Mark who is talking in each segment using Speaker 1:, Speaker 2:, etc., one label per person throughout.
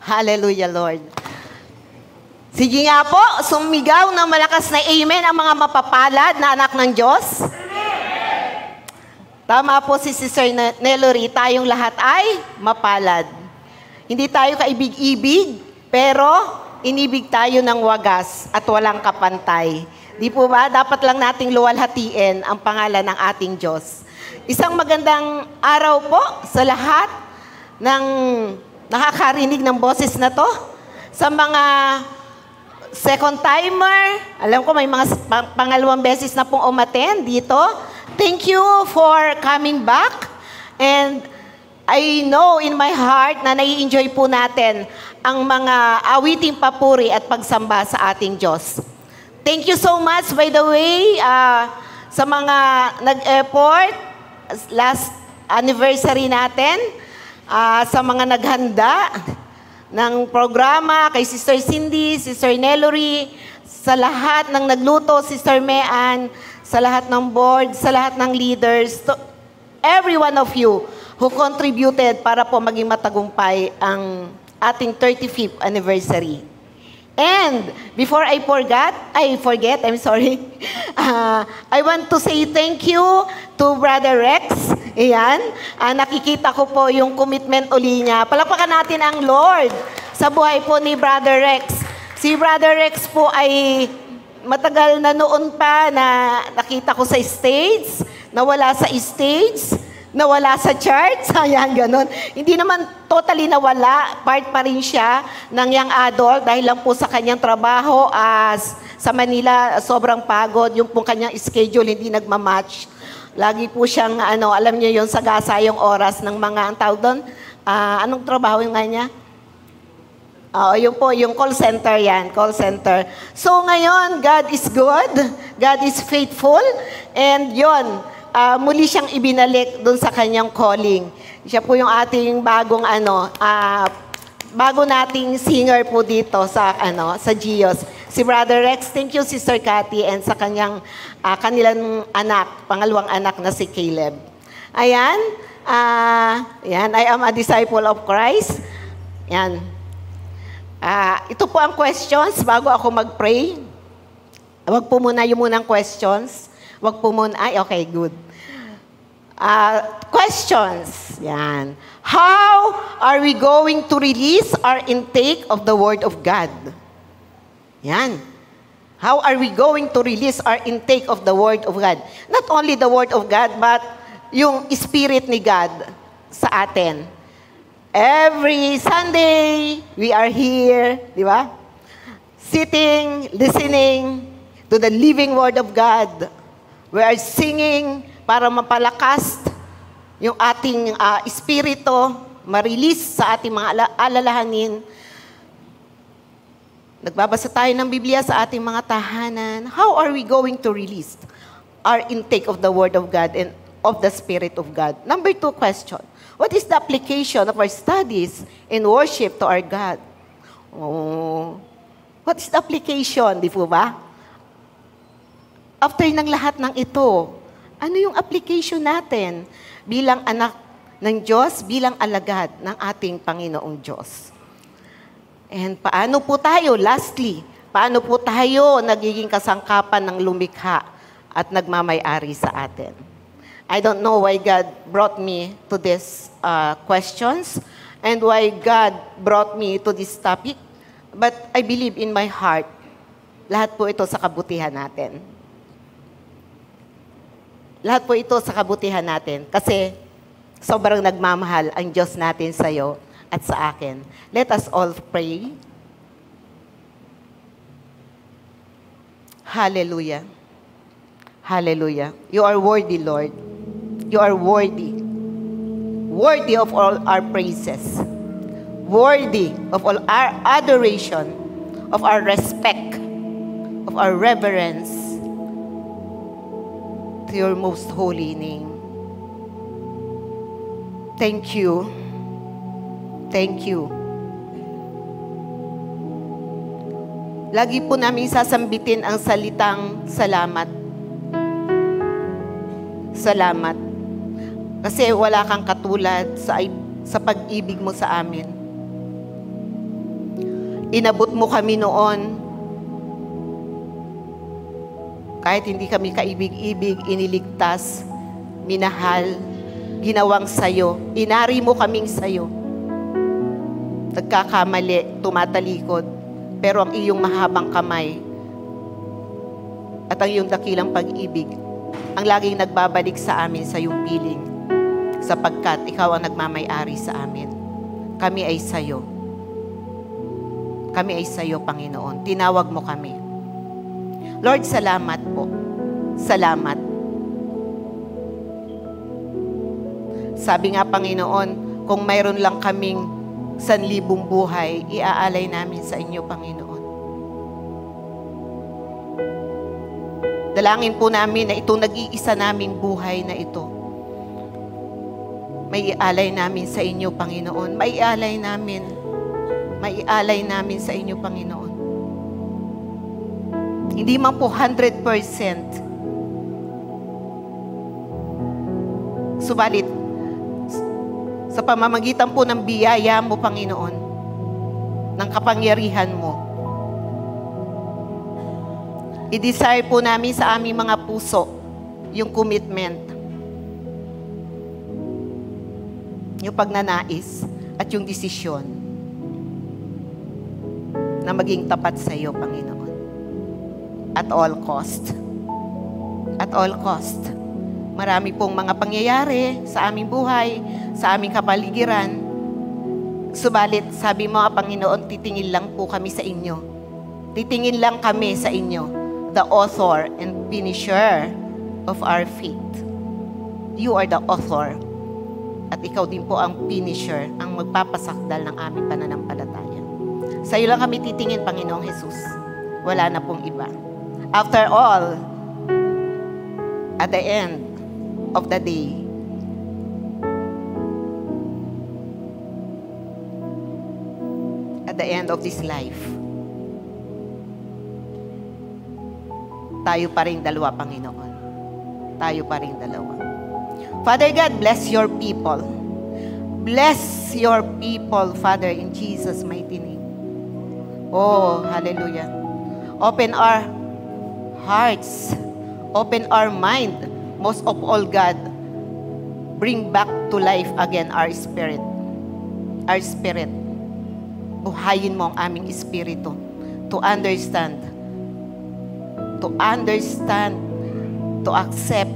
Speaker 1: Hallelujah, Lord. Sige nga po, sumigaw ng malakas na amen ang mga mapapalad na anak ng Diyos. Amen. Tama po si Sister Nelory, tayong lahat ay mapalad. Hindi tayo kaibig-ibig, pero inibig tayo ng wagas at walang kapantay. Di po ba? Dapat lang nating luwalhatiin ang pangalan ng ating Diyos. Isang magandang araw po sa lahat ng nakakarinig ng boses na to. Sa mga second timer, alam ko may mga pangalawang beses na pong umattend dito. Thank you for coming back. And I know in my heart na nai-enjoy po natin ang mga awiting papuri at pagsamba sa ating Diyos. Thank you so much, by the way, sa mga nag-effort, last anniversary natin, sa mga naghanda ng programa, kay Sister Cindy, Sister Nelory, sa lahat ng nagluto, Sister Mean, sa lahat ng board, sa lahat ng leaders, to every one of you who contributed para po maging matagumpay ang ating 35th anniversary. And before I forget, I want to say thank you to Brother Rex. Ayan, nakikita ko po yung commitment uli niya. Palakpakan natin ang Lord sa buhay po ni Brother Rex. Si Brother Rex po ay matagal na noon pa na nakita ko sa stage, nawala sa stage, nawala sa charts, ayan, ganun. Hindi naman totally nawala, part pa rin siya ng young adult dahil lang po sa kanyang trabaho sa Manila, sobrang pagod, yung pong kanyang schedule hindi nagmamatch. Lagi po siyang, alam niyo yung sagasa yung oras ng mga, ang tawag doon, anong trabaho yung kanya? Yun po, yung call center yan, call center. So ngayon, God is good, God is faithful, and yun, muli siyang ibinalik doon sa kanyang calling. Siya po yung ating bagong bago nating singer po dito sa GIOS. Si Brother Rex, thank you Sister Cathy and sa kanyang kanilang anak, pangalawang anak na si Caleb. Ayan, I am a disciple of Christ. Ayan. Ito po ang questions bago ako mag-pray. Wag po muna yung munang questions. Wag po muna. Ay, okay, good. Questions. Yan. How are we going to release our intake of the Word of God? Yan. How are we going to release our intake of the Word of God? Not only the Word of God, but yung Spirit ni God sa atin. Every Sunday, we are here, di ba? Sitting, listening to the living Word of God. We are singing para mapalakas yung ating espiritu, ma-release sa ating mga alalahanin. Nagbabasa tayo ng Biblia sa ating mga tahanan. How are we going to release our intake of the Word of God and of the Spirit of God? Number 2 question. What is the application of our studies in worship to our God? What is the application, di po ba? After ng lahat ng ito, ano yung application natin bilang anak ng Diyos, bilang alagad ng ating Panginoong Diyos? And paano po tayo, lastly, paano po tayo nagiging kasangkapan ng lumikha at nagmamay-ari sa atin? I don't know why God brought me to these questions and why God brought me to this topic, but I believe in my heart, lahat po ito sa kabutihan natin. Lahat po ito sa kabutihan natin kasi sobrang nagmamahal ang Diyos natin sa iyo at sa akin. Let us all pray. Hallelujah. Hallelujah. You are worthy, Lord. You are worthy. Worthy of all our praises. Worthy of all our adoration, of our respect, of our reverence to your most holy name. Thank you. Thank you. Lagi po namin sasambitin ang salitang salamat. Salamat. Kasi wala kang katulad sa pag-ibig mo sa amin. Inabot mo kami noon. Kahit hindi kami kaibig-ibig, iniligtas, minahal, ginawang sayo. Inari mo kaming sayo. Nagkakamali, tumatalikod. Pero ang iyong mahabang kamay at ang iyong dakilang pag-ibig ang laging nagbabalik sa amin sa iyong piling. Sapagkat ikaw ang nagmamay-ari sa amin. Kami ay sayo. Kami ay sayo, Panginoon. Tinawag mo kami. Lord, salamat po. Salamat. Sabi nga, Panginoon, kung mayroon lang kaming 1,000 buhay, iaalay namin sa inyo, Panginoon. Dalangin po namin na itong nag-iisa naming buhay na ito, may ialay namin sa inyo, Panginoon. May ialay namin sa inyo, Panginoon. Hindi man po 100%. Subalit, sa pamamagitan po ng biyaya mo, Panginoon, ng kapangyarihan mo, i-desire po namin sa aming mga puso yung commitment, yung pagnanais, at yung desisyon na maging tapat sa iyo, Panginoon. At all cost. At all cost. Marami pong mga pangyayari sa aming buhay, sa aming kapaligiran. Subalit, sabi mo, Panginoon, titingin lang po kami sa inyo. Titingin lang kami sa inyo, the author and finisher of our faith. You are the author. At ikaw din po ang finisher, ang magpapasakdal ng aming pananampalataya. Sa iyo lang kami titingin, Panginoong Jesus. Wala na pong iba. After all, at the end of the day, at the end of this life, tayo pa rin dalawa, Panginoon. Tayo pa rin dalawa. Father God, bless your people. Bless your people, Father, in Jesus' mighty name. Oh, hallelujah. Open our hearts. Open our mind. Most of all, God, bring back to life again our spirit. Our spirit. Buhayin mo ang aming espiritu to understand, to accept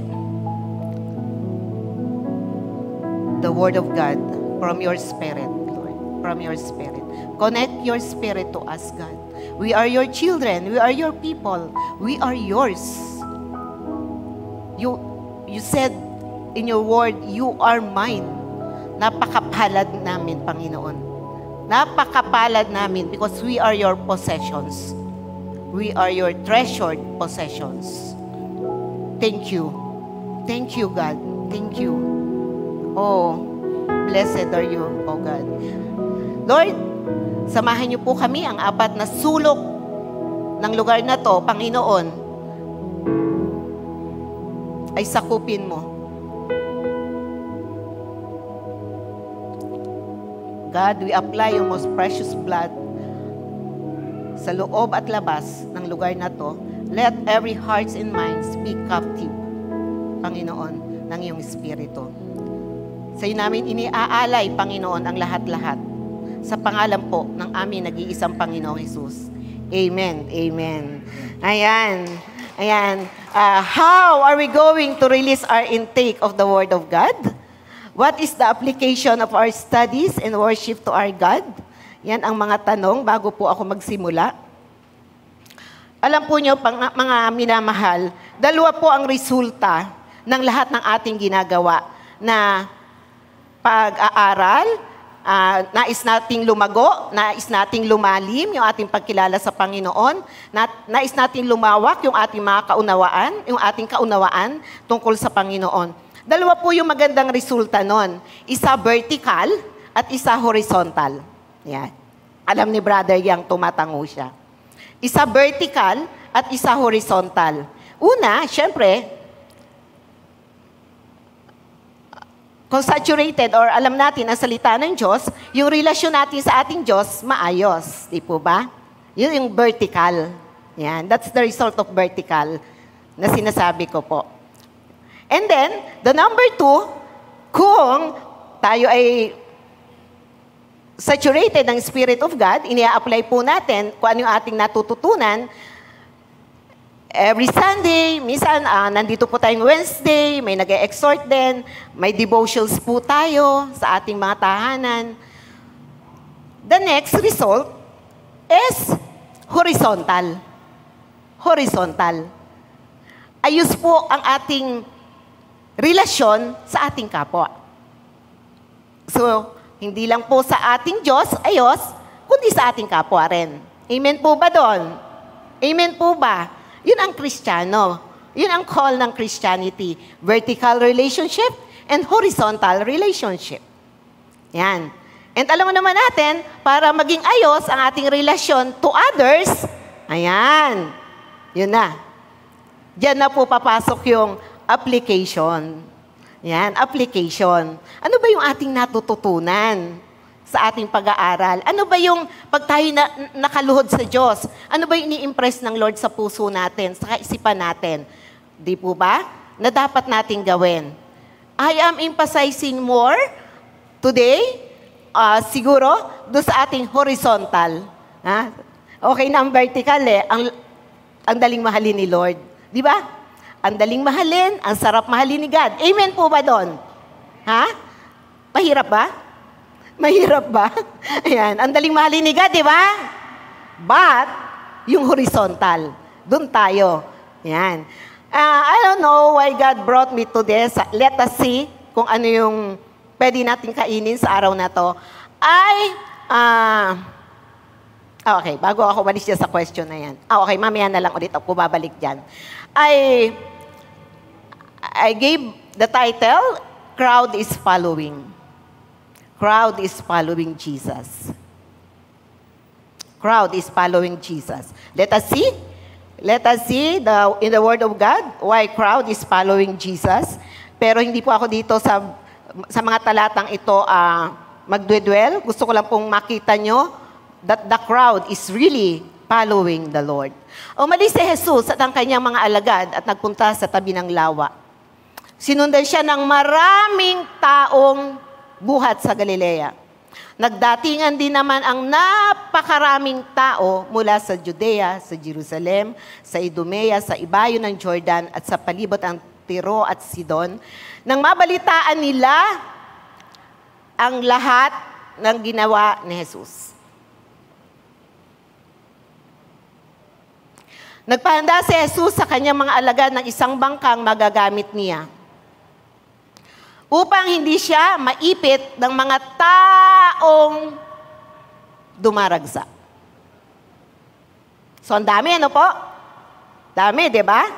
Speaker 1: the Word of God from your spirit, Lord, from your spirit. Connect your spirit to us, God. We are your children. We are your people. We are yours. You said in your word, you are mine. Napakapalad namin, Panginoon. Napakapalad namin because we are your possessions. We are your treasured possessions. Thank you. Thank you, God. Thank you. Oh, blessed are you, oh God. Lord, samahan niyo po kami ang 4 na sulok ng lugar na to, Panginoon, ay sakupin mo. God, we apply your most precious blood sa loob at labas ng lugar na to. Let every hearts and minds be captive, Panginoon, ng iyong Espiritu. Sa iyo namin iniaalay, Panginoon, ang lahat-lahat. Sa pangalan po ng aming nag-iisang Panginoong Jesus. Amen. Amen. Ayan. Ayan. How are we going to release our intake of the Word of God? What is the application of our studies and worship to our God? Yan ang mga tanong bago po ako magsimula. Alam po niyo, mga minamahal, 2 po ang resulta ng lahat ng ating ginagawa na pag-aaral, nais nating lumago, nais nating lumalim yung ating pagkilala sa Panginoon, nais nating lumawak yung ating mga kaunawaan, yung ating kaunawaan tungkol sa Panginoon. 2 po yung magandang resulta nun. Isa vertical at isa horizontal. Yan. Alam ni Brother Yang, tumatango siya. Isa vertical at isa horizontal. Una, syempre, consaturated or alam natin ang salita ng Diyos, yung relasyon natin sa ating Diyos, maayos. Di po ba? Yun yung vertical. Yan. That's the result of vertical na sinasabi ko po. And then, the number 2, kung tayo ay saturated ng Spirit of God, inia-apply po natin kung ano yung ating natututunan. Every Sunday, minsan nandito po tayong Wednesday, may nag-exhort din, may devotions po tayo sa ating mga tahanan. The next result is horizontal. Horizontal. Ayos po ang ating relasyon sa ating kapwa. So, hindi lang po sa ating Diyos, ayos, kundi sa ating kapwa rin. Amen po ba doon? Amen po ba? Yun ang Kristiyano. Yun ang call ng Christianity. Vertical relationship and horizontal relationship. Yan. And alam mo naman natin, para maging ayos ang ating relasyon to others, ayan. Yun na. Diyan na po papasok yung application. Yan, application. Ano ba yung ating natututunan sa ating pag-aaral? Ano ba yung pag tayo nakaluhod sa Diyos? Ano ba yung ini-impress ng Lord sa puso natin, sa kaisipan natin? Di po ba? Na dapat nating gawin. I am emphasizing more today, siguro, doon sa ating horizontal. Ha? Okay na ang vertical eh. Ang daling mahalin ni Lord. Di ba? Ang daling mahalin, ang sarap mahalin ni God. Amen po ba doon? Ha? Mahirap ba? Mahirap ba? Ayan, ang daling mahalin ni God, di ba? But, yung horizontal, doon tayo. Ayan. I don't know why God brought me to this. Let us see kung ano yung pwede natin kainin sa araw na to. Okay, bago ako balis dyan sa question na yan. Okay, mamaya na lang ulit ako babalik dyan. I gave the title, Crowd is Following. Crowd is following Jesus. Crowd is following Jesus. Let us see. Let us see in the Word of God why crowd is following Jesus. Pero hindi po ako dito sa mga talatang ito magdwedwell. Gusto ko lang pong makita nyo that the crowd is really following the Lord. Umalis si Jesus at ang kanyang mga alagad at nagpunta sa tabi ng lawa. Sinundan siya ng maraming taong buhat sa Galilea. Nagdatingan din naman ang napakaraming tao mula sa Judea, sa Jerusalem, sa Idumea, sa ibayo ng Jordan at sa palibot ng Tiro at Sidon. Nang mabalitaan nila ang lahat ng ginawa ni Jesus. Nagpahanda si Jesus sa kanyang mga alagad ng isang bangkang magagamit niya upang hindi siya maipit ng mga taong dumaragsa. So, ang dami, ano po? Dami, di ba?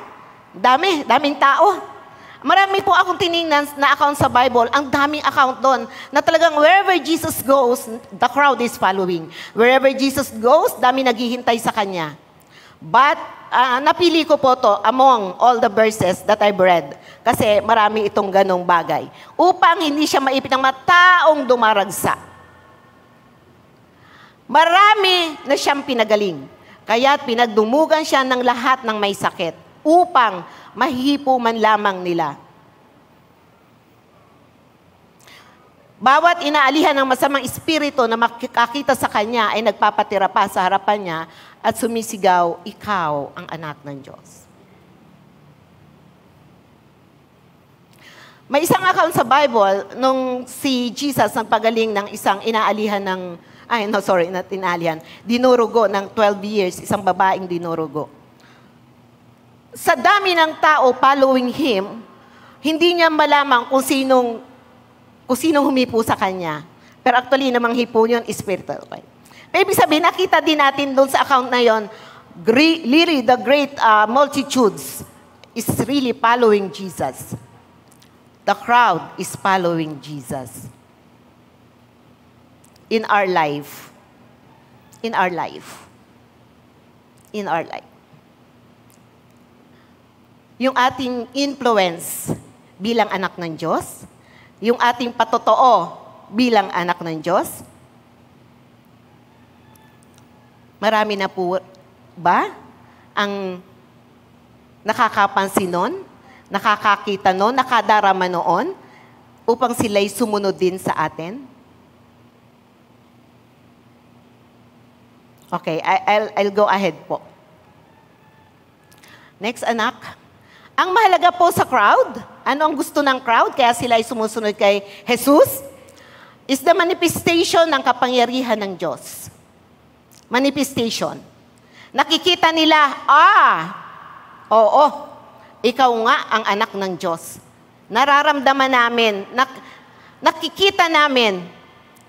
Speaker 1: Daming tao. Marami po akong tinignan na account sa Bible, ang daming account doon, na talagang wherever Jesus goes, the crowd is following. Wherever Jesus goes, dami naghihintay sa Kanya. But, napili ko po to among all the verses that I've read. Kasi marami itong ganong bagay. Upang hindi siya maipit ng mga taong dumaragsa. Marami na siyang pinagaling. Kaya pinagdumugan siya ng lahat ng may sakit. Upang mahihipo man lamang nila. Bawat inaalihan ng masamang espiritu na makikita sa kanya ay nagpapatira pa sa harapan niya at sumisigaw, ikaw ang anak ng Diyos. May isang account sa Bible nung si Jesus nagpagaling ng isang dinurugo ng 12 years, isang babaeng dinurugo. Sa dami ng tao following him, hindi niya malamang kung sinong humipo sa kanya. Pero actually, namang hipo yun, spiritual. Okay. Ibig sabihin, nakita din natin doon sa account na yon, really the great multitudes is really following Jesus. The crowd is following Jesus. In our life. In our life. In our life. Yung ating influence bilang anak ng Diyos, yung ating patotoo bilang anak ng Diyos? Marami na po ba ang nakakapansin nun, nakakakita nun, nakadarama noon, upang sila'y sumunod din sa atin? Okay, I'll go ahead po. Next, anak. Ang mahalaga po sa crowd, ano ang gusto ng crowd, kaya sila ay sumusunod kay Jesus, is the manifestation ng kapangyarihan ng Diyos. Manifestation. Nakikita nila, oo, ikaw nga ang anak ng Diyos. Nararamdaman namin, nakikita namin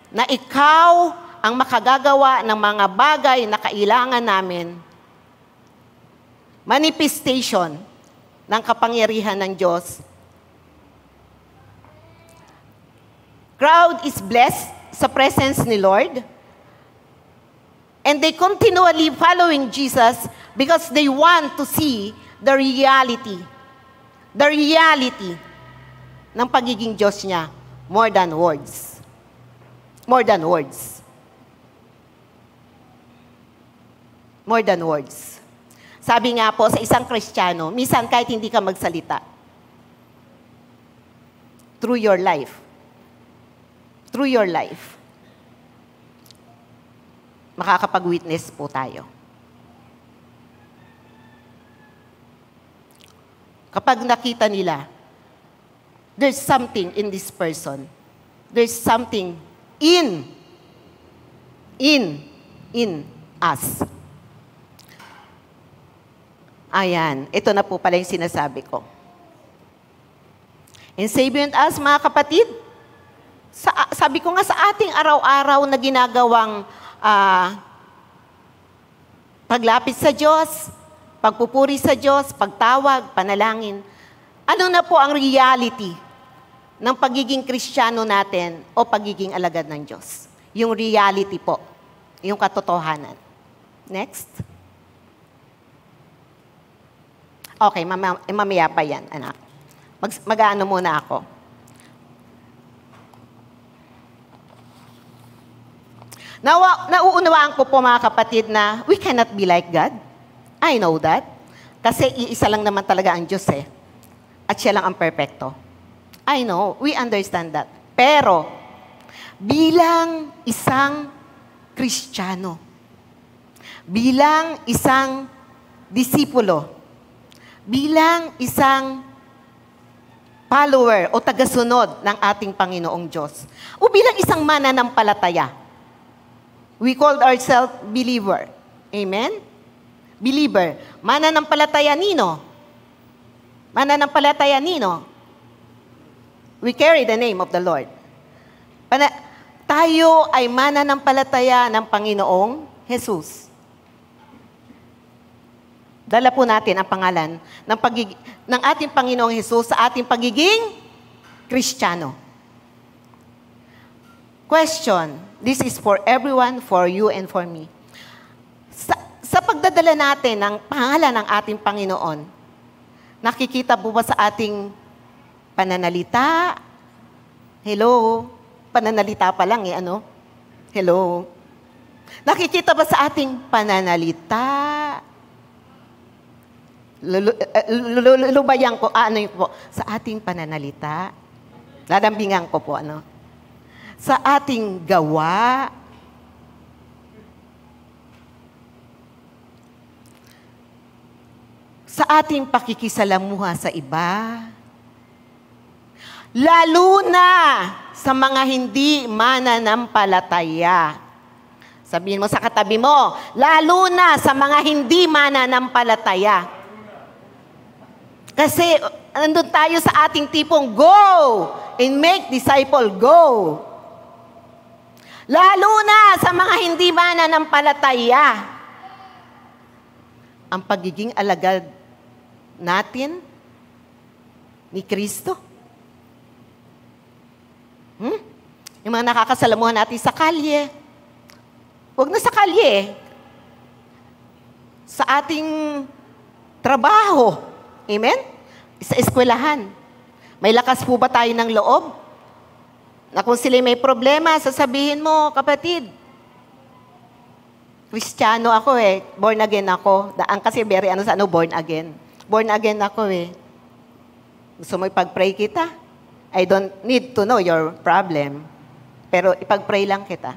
Speaker 1: na ikaw ang makagagawa ng mga bagay na kailangan namin. Manifestation ng kapangyarihan ng Diyos. Crowd is blessed sa presence ni Lord. And they continually following Jesus because they want to see the reality. The reality ng pagiging Diyos niya more than words. More than words. More than words. Sabi nga po sa isang Kristiyano, minsan kahit hindi ka magsalita, through your life, makakapag-witness po tayo. Kapag nakita nila, there's something in this person. There's something in us. Ayan, ito na po pala yung sinasabi ko. In saving us, mga kapatid, sabi ko nga sa ating araw-araw na ginagawang paglapit sa Diyos, pagpupuri sa Diyos, pagtawag, panalangin, ano na po ang reality ng pagiging Kristiyano natin o pagiging alagad ng Diyos? Yung reality po, yung katotohanan. Next. Okay, mamaya pa yan, anak. Mag-ano muna ako. Nauunawaan ko po, mga kapatid, na we cannot be like God. I know that. Kasi iisa lang naman talaga ang Diyos eh. At siya lang ang perfecto. I know, we understand that. Pero, bilang isang Kristiyano, bilang isang disipulo, bilang isang follower o tagasunod ng ating Panginoong Diyos, o bilang isang mananampalataya, we called ourselves believer. Amen? Believer. Mananampalataya nino? Mananampalataya nino? We carry the name of the Lord. Tayo ay mananampalataya ng Panginoong Jesus. Dala po natin ang pangalan ng ating Panginoong Jesus sa ating pagiging Kristiyano. Question. This is for everyone, for you and for me. Sa pagdadala natin ng pangalan ng ating Panginoon, nakikita po ba sa ating pananalita? Hello? Pananalita pa lang ano? Hello? Nakikita ba sa ating pananalita? Lulubayan ko, ano yun po? Sa ating pananalita? Lalambingan ko po, ano? Sa ating gawa, sa ating pakikisalamuha sa iba, lalo na sa mga hindi mananampalataya. Sabihin mo sa katabi mo, lalo na sa mga hindi mananampalataya. Kasi nandun tayo sa ating tipong go and make disciple, go. Lalo na sa mga hindi mananampalataya. Ang pagiging alagad natin ni Kristo. Yung mga nakakasalamuhan natin sa kalye. Huwag na sa kalye. Sa ating trabaho. Amen? Sa eskwelahan. May lakas po ba tayo ng loob Na kung sila may problema, sasabihin mo, kapatid, Kristiyano ako eh. Born again ako. Daan kasi very born again. Born again ako eh. Gusto mo ipag-pray kita? I don't need to know your problem. Pero ipag-pray lang kita.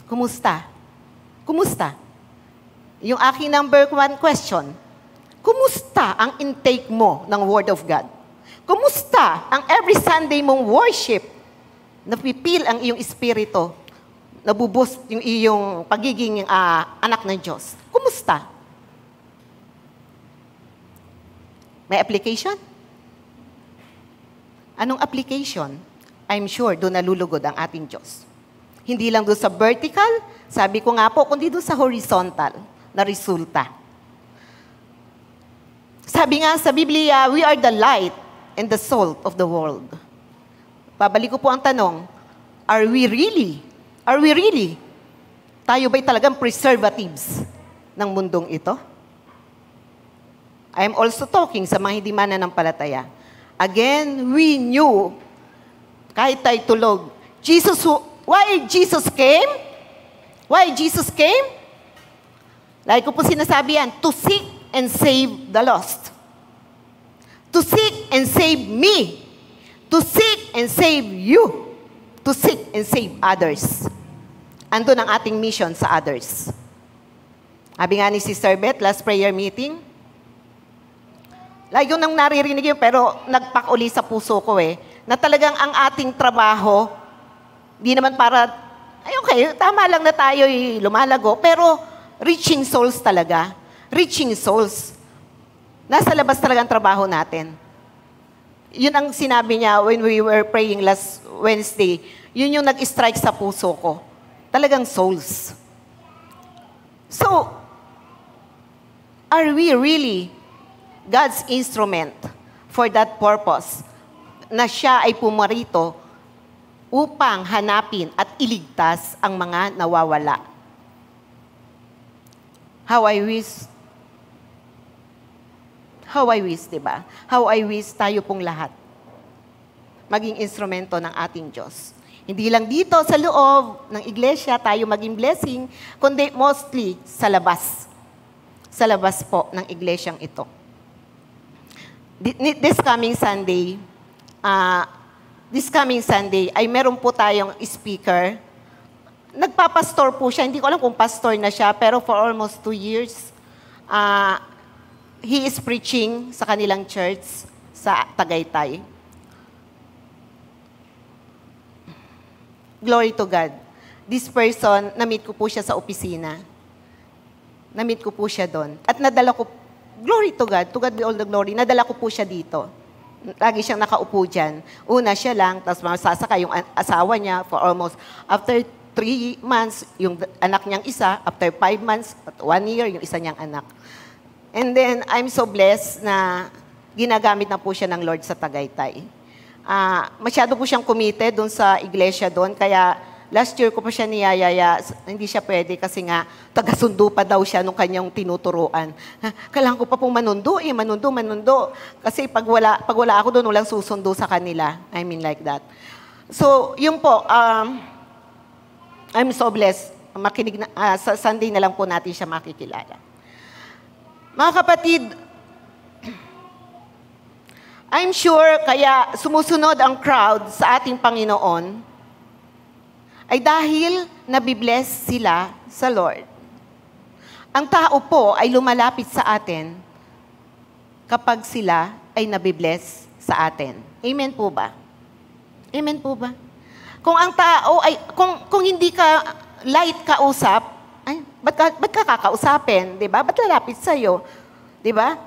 Speaker 1: Kumusta? Kumusta? Yung aking number 1 question. Kumusta ang intake mo ng Word of God? Kumusta ang every Sunday mong worship? Napipil ang iyong espiritu. Nabuboost yung iyong pagiging anak ng Diyos. Kumusta? May application? Anong application? I'm sure doon nalulugod ang ating Diyos. Hindi lang doon sa vertical, sabi ko nga po, kundi doon sa horizontal na resulta. Sabi nga sa Biblia, we are the light and the salt of the world. Babalik ko po ang tanong, are we really? Are we really? Tayo ba'y talagang preservatives ng mundong ito? I am also talking sa mga hindi mananampalataya. Again, we knew, kahit tayo tulog, why Jesus came? Why Jesus came? Lagi ko po sinasabi yan, to seek and save the lost. To seek and save me. To seek and save you. To seek and save others. Andun ang ating mission sa others. Sabi nga ni Sister Beth, last prayer meeting, lagi ko nang naririnig yun, pero nagpak-uli sa puso ko na talagang ang ating trabaho, di naman para, okay, tama lang na tayo lumalago, pero reaching souls talaga. Reaching souls. Nasa labas talaga ang trabaho natin. Yun ang sinabi niya when we were praying last Wednesday. Yun yung nag-strike sa puso ko. Talagang souls. So, are we really God's instrument for that purpose? Na siya ay pumarito upang hanapin at iligtas ang mga nawawala. How I wish, diba? How I wish tayo pong lahat maging instrumento ng ating Diyos. Hindi lang dito sa loob ng iglesia tayo maging blessing, kundi mostly sa labas. Sa labas po ng iglesyang ito. This coming Sunday, ay meron po tayong speaker. Nagpapastor po siya. Hindi ko alam kung pastor na siya, pero for almost 2 years, he is preaching sa kanilang church sa Tagaytay. Glory to God. This person, na-meet ko po siya sa opisina. Na-meet ko po siya doon. At nadala ko, glory to God be all the glory, nadala ko po siya dito. Lagi siyang nakaupo dyan. Una siya lang, tapos masasaka yung asawa niya for almost, after 3 months, yung anak niyang isa, after 5 months, 1 year, yung isa niyang anak. And then, I'm so blessed na ginagamit na po siya ng Lord sa Tagaytay. Masyado po siyang committed doon sa iglesia doon, kaya last year ko pa siya niyayaya, hindi siya pwede kasi nga taga-sundo pa daw siya nung kanyang tinuturuan. Kailangan ko pa pong manundo. Kasi pag wala ako doon, walang susundo sa kanila. I mean like that. So, yun po, I'm so blessed. Sa Sunday na lang po natin siya makikilala. Mga kapatid, I'm sure kaya sumusunod ang crowd sa ating Panginoon ay dahil nabibless sila sa Lord. Ang tao po ay lumalapit sa atin kapag sila ay nabibless sa atin. Amen po ba? Amen po ba? Kung ang tao ay, kung hindi ka light kausap, ay, ba't ka kakausapin? Diba? Ba't lalapit sa'yo? Diba?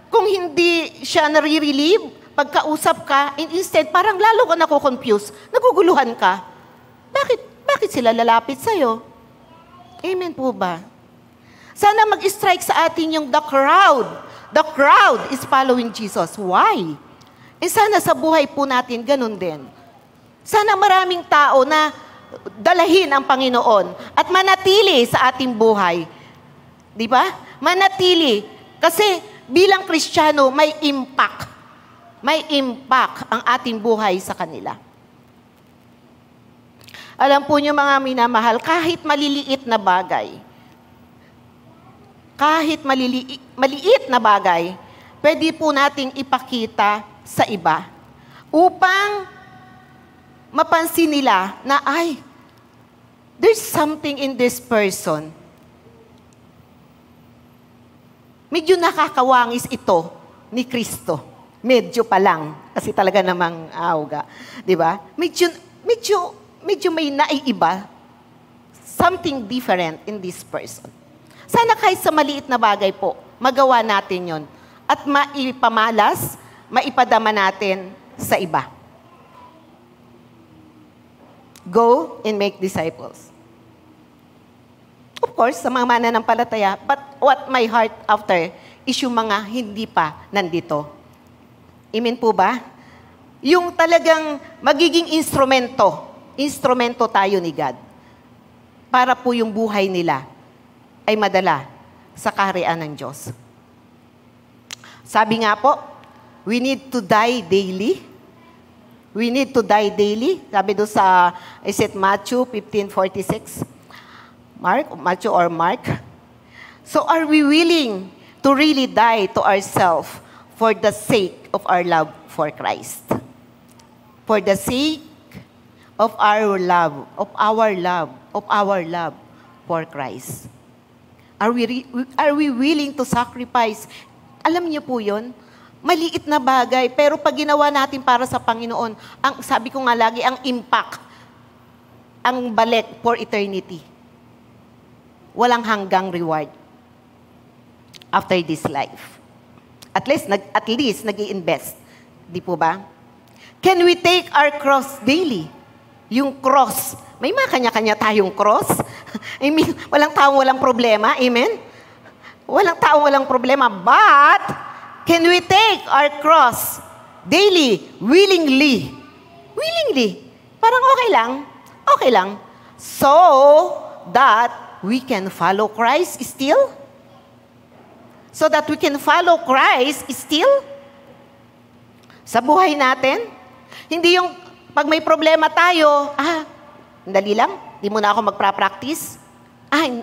Speaker 1: Kung hindi siya nare-relieve, pagkausap ka, instead, parang lalo ka nako-confuse, naguguluhan ka. Bakit sila lalapit sa'yo? Amen po ba? Sana mag-strike sa atin yung the crowd. The crowd is following Jesus. Why? Sana sa buhay po natin, ganun din. Sana maraming tao na dalahin ang Panginoon at manatili sa ating buhay. Di ba? Manatili. Kasi bilang Kristiyano, may impact. May impact ang ating buhay sa kanila. Alam po niyo mga minamahal, kahit maliliit na bagay, maliit na bagay, pwede po nating ipakita sa iba upang mapansin nila na, ay, there's something in this person. Medyo nakakawangis ito ni Kristo. Medyo pa lang. Kasi talaga namang auga. Di ba? Medyo may naiiba. Something different in this person. Sana kahit sa maliit na bagay po, magawa natin yon at maipamalas, maipadama natin sa iba. Go and make disciples. Of course, sa mga mananampalataya, but what my heart after is yung mga hindi pa nandito. Amen po ba? Yung talagang magiging instrumento tayo ni God para po yung buhay nila ay madala sa kaharian ng Diyos. Sabi nga po, we need to die daily. We need to die daily. Sabi doon sa, is it Matthew 15:46? Matthew or Mark? So are we willing to really die to ourselves for the sake of our love for Christ? For the sake of our love for Christ. Are we willing to sacrifice? Alam niyo po yun? Maliit na bagay, pero pag ginawa natin para sa Panginoon, sabi ko nga lagi, ang impact, ang balik for eternity. Walang hanggang reward after this life. At least nag-i-invest. Di po ba? Can we take our cross daily? Yung cross. May mga kanya-kanya tayong cross. I mean, walang taong walang problema. Amen? Walang taong walang problema. But, can we take our cross daily, willingly? Willingly. Parang okay lang. So, that we can follow Christ still? So that we can follow Christ still? Sa buhay natin? Hindi yung pag may problema tayo, dali lang, hindi muna ako magpa-practice.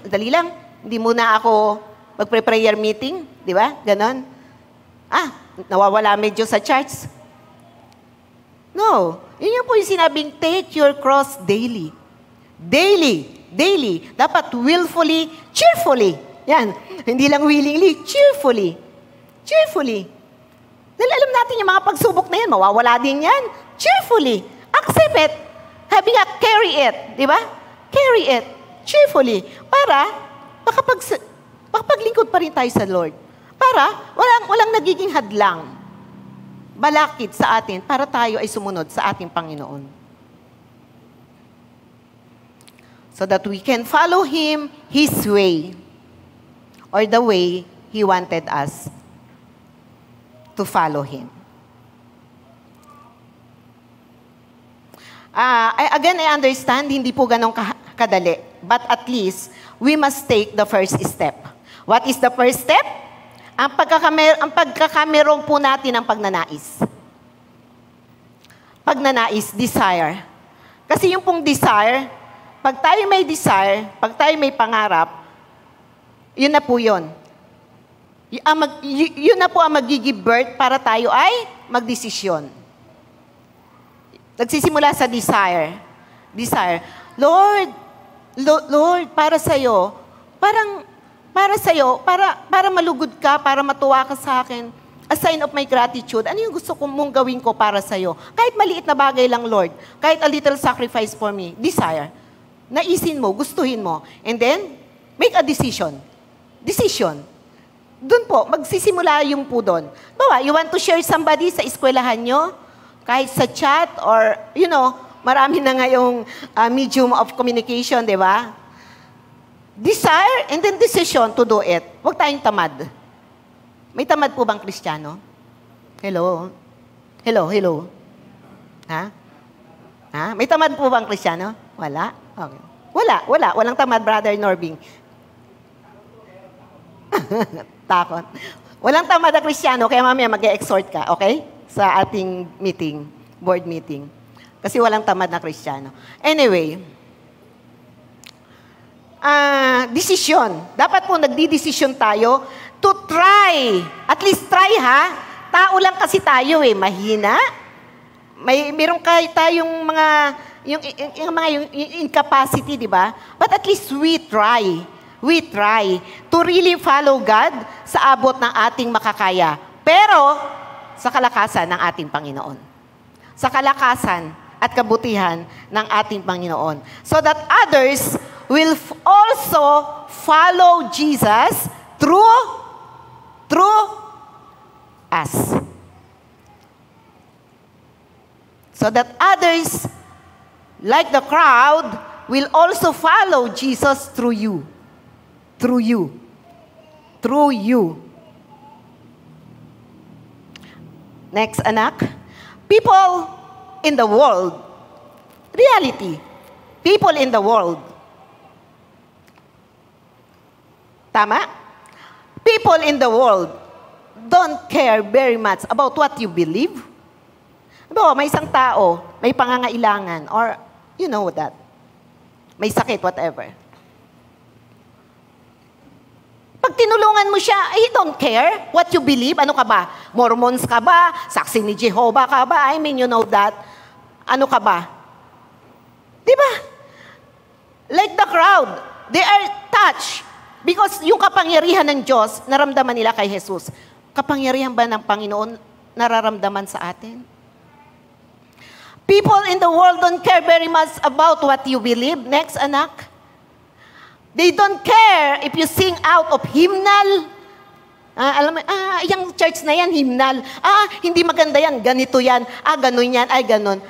Speaker 1: Dali lang, hindi muna ako magpre-prayer meeting. Di ba? Ganon. Nawawala medyo sa church. No. Yun yung po yung sinabing, take your cross daily. Daily. Dapat willfully, cheerfully. Yan. Hindi lang willingly, cheerfully. Dahil alam natin yung mga pagsubok na yan, mawawala din yan. Cheerfully. Accept it. Sabi nga, carry it. Di ba? Carry it. Cheerfully. Para makapaglingkod pa rin tayo sa Lord. Para walang nagiging hadlang. Balakid sa atin para tayo ay sumunod sa ating Panginoon. So that we can follow Him His way. Or the way He wanted us to follow Him. I understand, hindi po ganong kadali. But at least, we must take the first step. What is the first step? Ang pagkakamerong po natin ng pagnanais. Pagnanais, desire. Kasi yung pong desire, pag tayo may desire, pag tayo may pangarap, yun na po yun. Yun na po ang magiging birth para tayo ay magdesisyon. Nagsisimula sa desire. Lord, para sa'yo, para malugod ka, para matuwa ka sa akin, a sign of my gratitude, ano yung gusto mong gawin ko para sa'yo? Kahit maliit na bagay lang, Lord. Kahit a little sacrifice for me. Desire. Naisin mo, gustuhin mo. And then, make a decision. Doon po, magsisimula yung po doon. Bawa, you want to share somebody sa eskwelahan nyo? Kahit sa chat or, marami na ngayong medium of communication, di ba? Desire and then decision to do it. Huwag tayong tamad. May tamad po bang Kristiyano? Hello? Ha? May tamad po bang Kristiyano? Wala? Okay. Wala. Walang tamad, Brother Norbing. Takot. Walang tamad na Kristiyano, kaya mamaya mag-exhort ka, okay? Sa ating meeting, board meeting. Kasi walang tamad na Kristiyano. Anyway, desisyon. Dapat po nagdidesisyon tayo to try. At least try ha. Tao lang kasi tayo mahina. Meron tayong mga yung incapacity, di ba? But at least we try. We try to really follow God sa abot ng ating makakaya. Pero sa kalakasan ng ating Panginoon. Sa kalakasan at kabutihan ng ating Panginoon. So that others will also follow Jesus through us. So that others, like the crowd, will also follow Jesus through you. Through you. Through you. Next, anak. People in the world. Reality. People in the world. Tama? People in the world don't care very much about what you believe. May isang tao, may pangangailangan, or you know that. May sakit, whatever. Pag tinulungan mo siya, he don't care what you believe. Ano ka ba? Mormons ka ba? Saksi ni Jehovah ka ba? I mean, you know that. Ano ka ba? Diba? Like the crowd, they are touched. Because yung kapangyarihan ng Diyos, naramdaman nila kay Jesus. Kapangyarihan ba ng Panginoon nararamdaman sa atin? People in the world don't care very much about what you believe. Next, anak. They don't care if you sing out of hymnal. Alam mo, yung church na yan, hymnal. Hindi maganda yan, ganito yan. Ganun yan, ganun.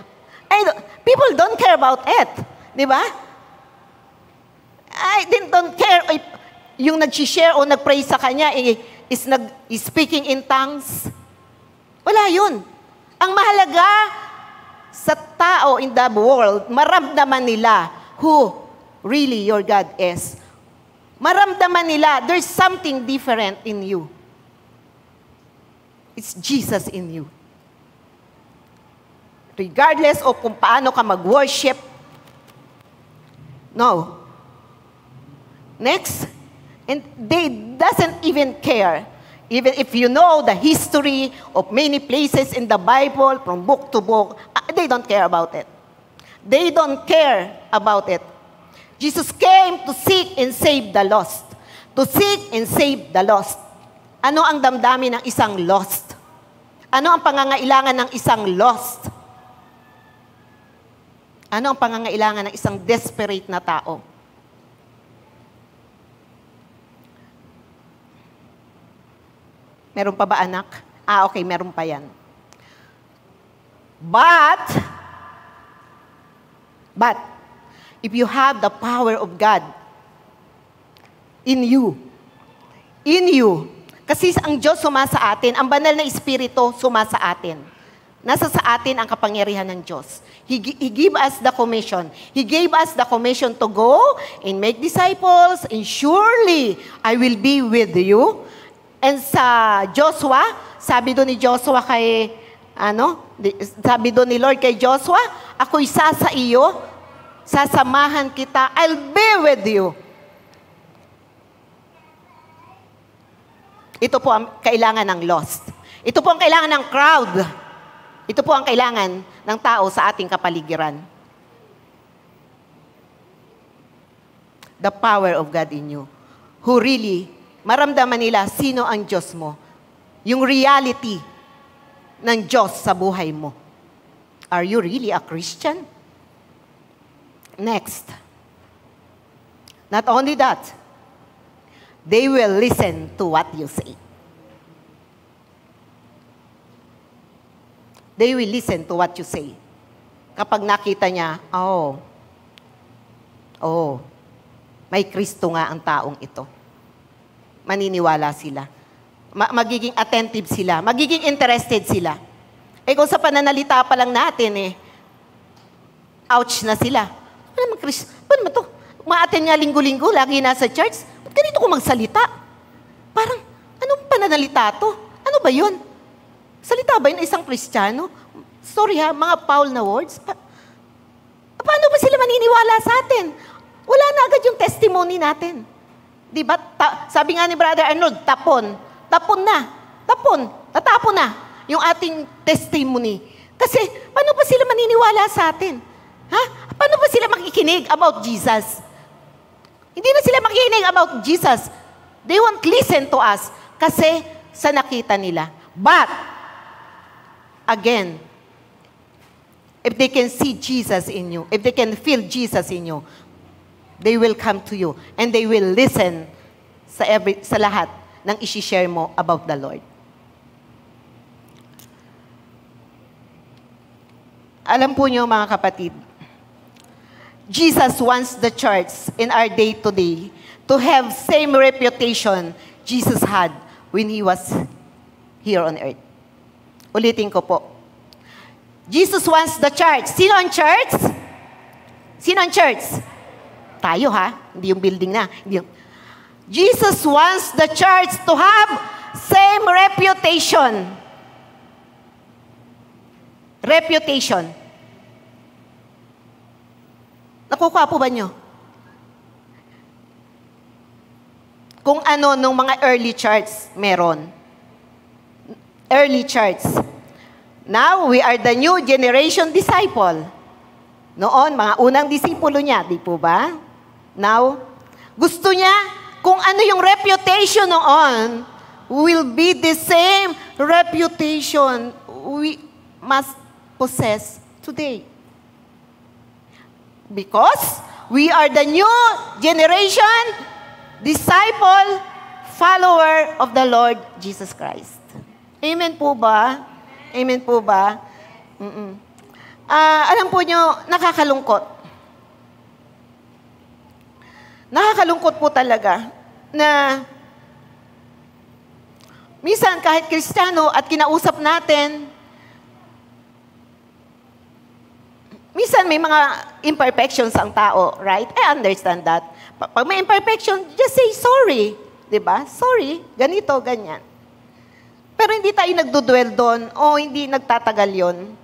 Speaker 1: People don't care about it. Di ba? They don't care if yung nag-share o nag-pray sa kanya is speaking in tongues. Wala yun. Ang mahalaga sa tao in the world, maramdaman nila who really your God is. Maramdaman nila, there's something different in you. It's Jesus in you. Regardless of kung paano ka mag-worship. No. Next. And they doesn't even care. Even if you know the history of many places in the Bible, from book to book, they don't care about it. They don't care about it. Jesus came to seek and save the lost. To seek and save the lost. Ano ang damdamin ng isang lost? Ano ang pangangailangan ng isang lost? Ano ang pangangailangan ng isang desperate na tao? Meron pa ba, anak? Okay, meron pa yan. But, if you have the power of God in you, kasi ang Diyos sumasa atin, ang banal na Espiritu sumasa atin. Nasa sa atin ang kapangyarihan ng Diyos. He gave us the commission. He gave us the commission to go and make disciples, and surely I will be with you. And sa Joshua, sabi doon ni Joshua kay, sabi doon ni Lord kay Joshua, ako'y sa iyo, sasamahan kita, I'll be with you. Ito po ang kailangan ng lost. Ito po ang kailangan ng crowd. Ito po ang kailangan ng tao sa ating kapaligiran. The power of God in you. Who really maramdaman nila sino ang Diyos mo. Yung reality ng Diyos sa buhay mo. Are you really a Christian? Next. Not only that, they will listen to what you say. They will listen to what you say. Kapag nakita niya, may Kristo nga ang taong ito. Maniniwala sila. Magiging attentive sila. Magiging interested sila. Kung sa pananalita pa lang natin, ouch na sila. Paano naman to? Ma-attend nga linggo-linggo, lagi nasa church. Ba't ganito ko magsalita? Parang, Anong pananalita to? Ano ba yun? Salita ba yun ng isang Kristiyano? Sorry ha, mga foul na words. Paano ba sila maniniwala sa atin? Wala na agad yung testimony natin. Di ba? Sabi nga ni Brother Arnold, tapon. Tapon na. Tapon. Tatapon na yung ating testimony. Kasi, paano ba sila maniniwala sa atin? Ha? Paano ba sila makikinig about Jesus? Hindi na sila makikinig about Jesus. They won't listen to us kasi sa nakita nila. But, again, if they can see Jesus in you, if they can feel Jesus in you, they will come to you and they will listen sa lahat ng isi-share mo about the Lord. Alam po niyo mga kapatid, Jesus wants the church in our day today to have same reputation Jesus had when He was here on earth. Ulitin ko po. Jesus wants the church. Sino ang church? Sino ang church? Tayo ha, hindi yung building na. Jesus wants the church to have same reputation. Reputation. Nakukuha po ba nyo? Kung ano nung mga early church meron. Early church. Now, we are the new generation disciple. Noon, mga unang disipulo niya, di po ba? Now, gusto niya, kung ano yung reputation noon, will be the same reputation we must possess today. Because we are the new generation, disciple, follower of the Lord Jesus Christ. Amen po ba? Amen po ba? Alam po nyo, nakakalungkot. Nakakalungkot po talaga na minsan kahit Kristiyano at kinausap natin, minsan may mga imperfections ang tao, right? I understand that. Pag may imperfection, just say sorry. Diba? Sorry, ganito, ganyan. Pero hindi tayo nagdudwell doon o hindi nagtatagal yun.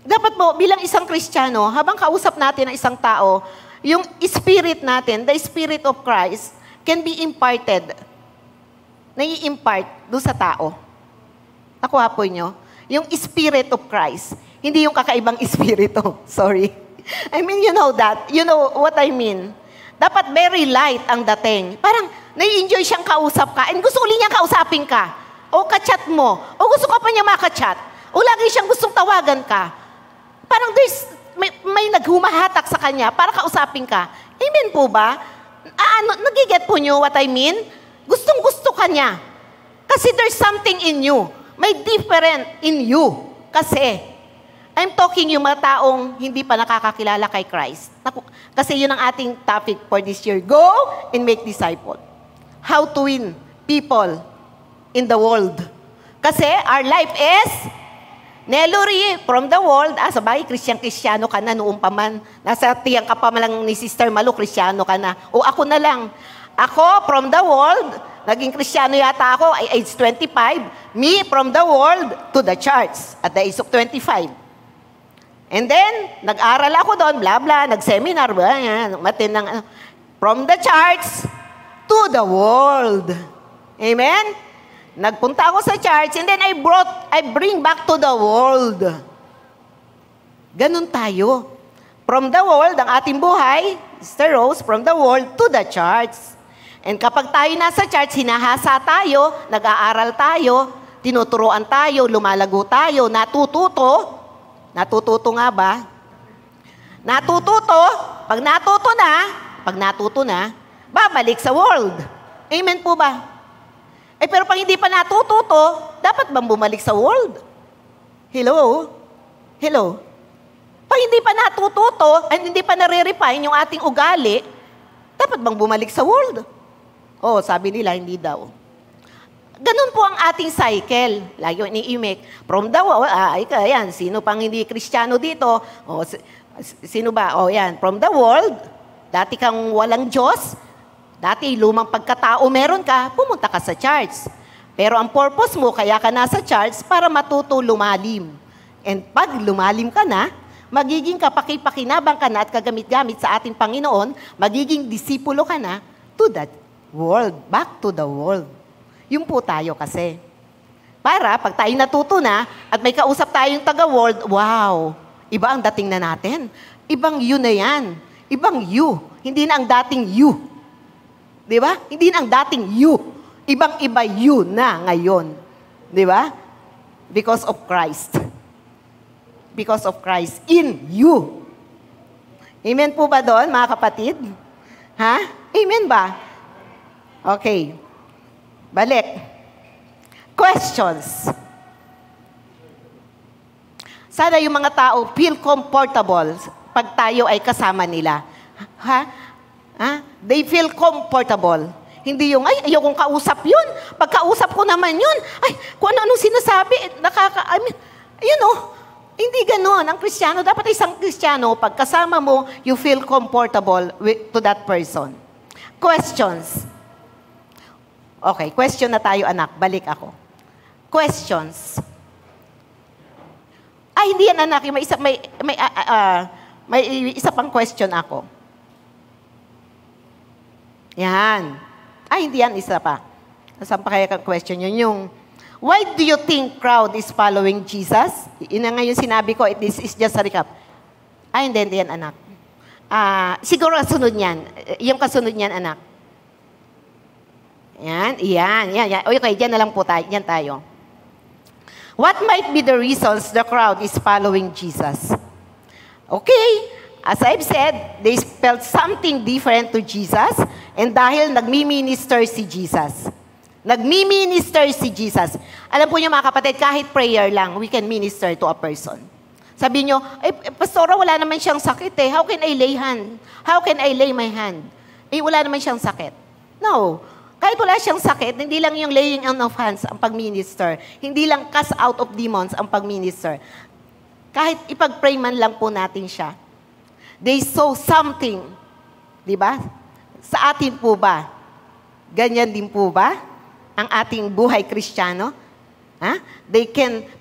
Speaker 1: Dapat po, bilang isang Kristiyano, habang kausap natin ang isang tao, yung spirit natin, the Spirit of Christ, can be imparted. Nai-impart doon sa tao. Nakuha po nyo? Yung Spirit of Christ. Hindi yung kakaibang espiritu. Sorry. I mean, you know that. You know what I mean. Dapat very light ang dating. Parang nai-enjoy siyang kausap ka and gusto ulit niyang kausapin ka. O kachat mo. O gusto ka pa niya makachat. O lagi siyang gustong tawagan ka. Parang may naghumahatak sa kanya para kausapin ka. Amen po ba? Nagiget po niyo what I mean? Gustong-gusto ka niya. Kasi there's something in you. May different in you. Kasi, I'm talking yung mga taong hindi pa nakakakilala kay Christ. Kasi yun ang ating topic for this year. Go and make disciples. How to win people in the world. Kasi our life is Neluri from the world. Sabay, Kristyano ka na noong pa man. Nasa tiyang ka pa lang ni Sister Malu, Kristyano ka na. O ako na lang. Ako from the world, naging Kristyano yata ako, ay age 25. Me from the world to the church at the age of 25. And then, nag-aral ako doon, blah, blah, nag-seminar, from the church to the world. Amen? Nagpunta ako sa church, and then I bring back to the world. Ganun tayo. From the world, ang ating buhay, Sister Rose, from the world to the church. And kapag tayo nasa church, hinahasa tayo, nag-aaral tayo, tinuturuan tayo, lumalago tayo, natututo. Natututo nga ba? Natututo. Pag natuto na, babalik sa world. Amen po ba? Pero pag hindi pa natututo, dapat bang bumalik sa world? Hello? Hello? Pag hindi pa natututo, at hindi pa nare-refine yung ating ugali, dapat bang bumalik sa world? Oh, sabi nila, hindi daw. Ganun po ang ating cycle. Lagi ni-imik. From the world, yan, sino pang hindi Kristiyano dito? O, sino ba? O yan, from the world to Dati kang walang Diyos, dati lumang pagkatao meron ka, pumunta ka sa church. Pero ang purpose mo, kaya ka nasa church, para matuto lumalim. And pag lumalim ka na, magiging kapaki-pakinabang ka na at kagamit-gamit sa ating Panginoon, magiging disipulo ka na to that world, back to the world. Yun po tayo kasi. Para pag tayo natuto na at may kausap tayong taga-world, wow, iba ang dating na natin. Ibang you na yan. Ibang you. Hindi na ang dating you. Di ba? Hindi na ang dating you. Ibang-iba you na ngayon. Di ba? Because of Christ. Because of Christ in you. Amen po ba doon, mga kapatid? Ha? Amen ba? Okay. Balik. Questions. Sana yung mga tao feel comfortable pag tayo ay kasama nila. Ha? Ha? They feel comfortable. Hindi yung, ay, ayokong kausap yun. Pagkausap ko naman yun, ay, kung ano-anong sinasabi, hindi ganon. Ang Kristiyano, dapat isang Kristiyano, pag kasama mo, you feel comfortable to that person. Questions. Okay, question na tayo, anak. Balik ako. Questions. Ay, hindi yan, anak. May isa pang question ako. Yan. Ay, hindi yan, isa pa. Saan pa kaya kang question yun? Yung, why do you think crowd is following Jesus? Yun na nga yung sinabi ko, this is just a recap. Ay, hindi yan, anak. Siguro kasunod niyan. Yung kasunod niyan, anak. Yan. Okay, dyan na lang po tayo. Yan tayo. What might be the reasons the crowd is following Jesus? Okay, as I've said, they felt something different to Jesus, and dahil nagmi-minister si Jesus. Nagmi-minister si Jesus. Alam po niyo mga kapatid, kahit prayer lang, we can minister to a person. Sabi niyo, pastora, wala naman siyang sakit eh. How can I lay hand? How can I lay my hand? Wala naman siyang sakit. No. Kahit wala siyang sakit, hindi lang yung laying on of hands ang pag-minister. Hindi lang cast out of demons ang pag-minister. Kahit ipag-pray man lang po natin siya. They saw something. Di ba? Sa atin po ba? Ganyan din po ba? Ang ating buhay Kristiyano?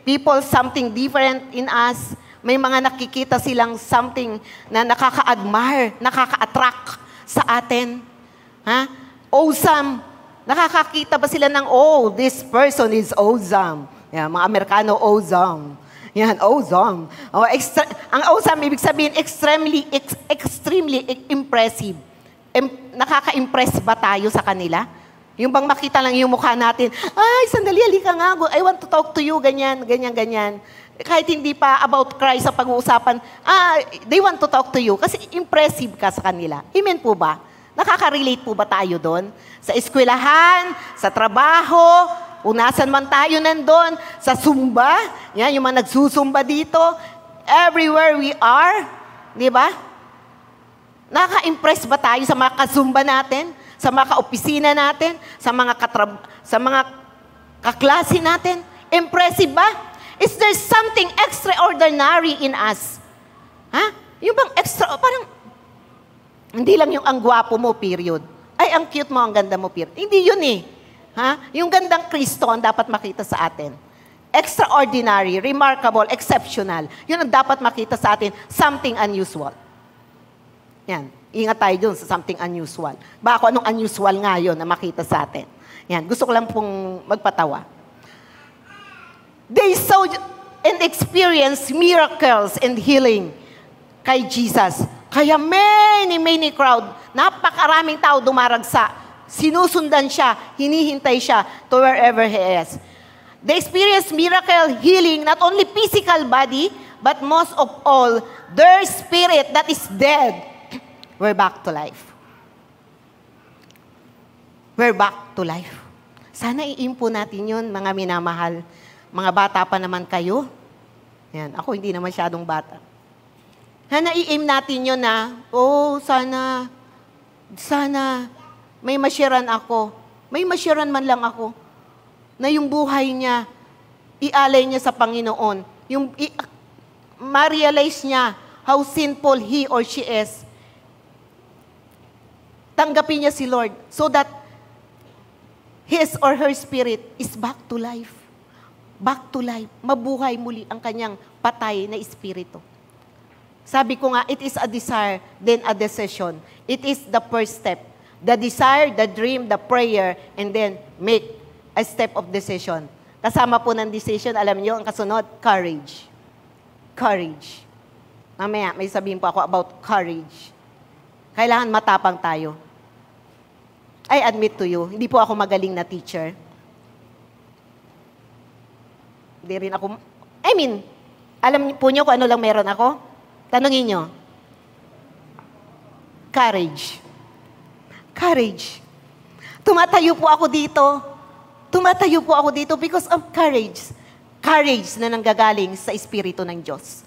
Speaker 1: People something different in us. May mga nakikita silang something na nakaka-admire, nakaka-attract sa atin. Awesome. Nakakakita ba sila ng, this person is awesome. Yan, mga Amerikano, awesome. Yan, awesome. Ang awesome, ibig sabihin, extremely impressive. Nakaka-impress ba tayo sa kanila? Yung bang makita lang yung mukha natin, ay, sandali, halika nga, I want to talk to you, ganyan. Kahit hindi pa about Christ sa pag-uusapan, they want to talk to you kasi impressive ka sa kanila. Amen po ba? Nakaka-relate po ba tayo doon? Sa eskwelahan, sa trabaho, unasan man tayo nandun, sa Zumba, yan, yung mga nagsusumba dito, everywhere we are, di ba? Nakaka-impress ba tayo sa mga kasumba natin? Sa mga ka-opisina natin? Sa mga kaklase natin? Impressive ba? Is there something extraordinary in us? Yung bang parang, hindi lang yung ang gwapo mo, period. Ay, ang cute mo, ang ganda mo, period. Hindi yun eh. Yung gandang Kristo ang dapat makita sa atin. Extraordinary, remarkable, exceptional. Yun ang dapat makita sa atin. Something unusual. Yan. Ingat tayo dun sa something unusual. Baka anong unusual nga yun na makita sa atin. Yan. Gusto ko lang pong magpatawa. They saw and experienced miracles and healing kay Jesus. Kaya many crowd, napakaraming tao dumaragsa. Sinusundan siya, hinihintay siya to wherever he is. They experienced miracle healing, not only physical body, but most of all, their spirit that is dead, we're back to life. We're back to life. Sana i-impo natin yun, mga minamahal. Mga bata pa naman kayo. Yan, ako hindi na masyadong bata. Nai-aim natin yun na, sana, may masyaran ako. May masyaran man lang ako. Na yung buhay niya, ialay niya sa Panginoon. Yung ma-realize niya how sinful he or she is. Tanggapin niya si Lord so that his or her spirit is back to life. Back to life. Mabuhay muli ang kanyang patay na espiritu. Sabi ko nga, it is a desire, then a decision. It is the first step. The desire, the dream, the prayer, and then make a step of decision. Kasama po ng decision, alam niyo, ang kasunod, courage. Courage. Mamaya, may sabihin po ako about courage. Kailangan matapang tayo. I admit to you, hindi po ako magaling na teacher. Hindi rin ako, alam po niyo kung ano lang meron ako? Tanungin niyo. Courage. Courage. Tumatayo po ako dito. Tumatayo po ako dito because of courage. Courage na nanggagaling sa Espiritu ng Diyos.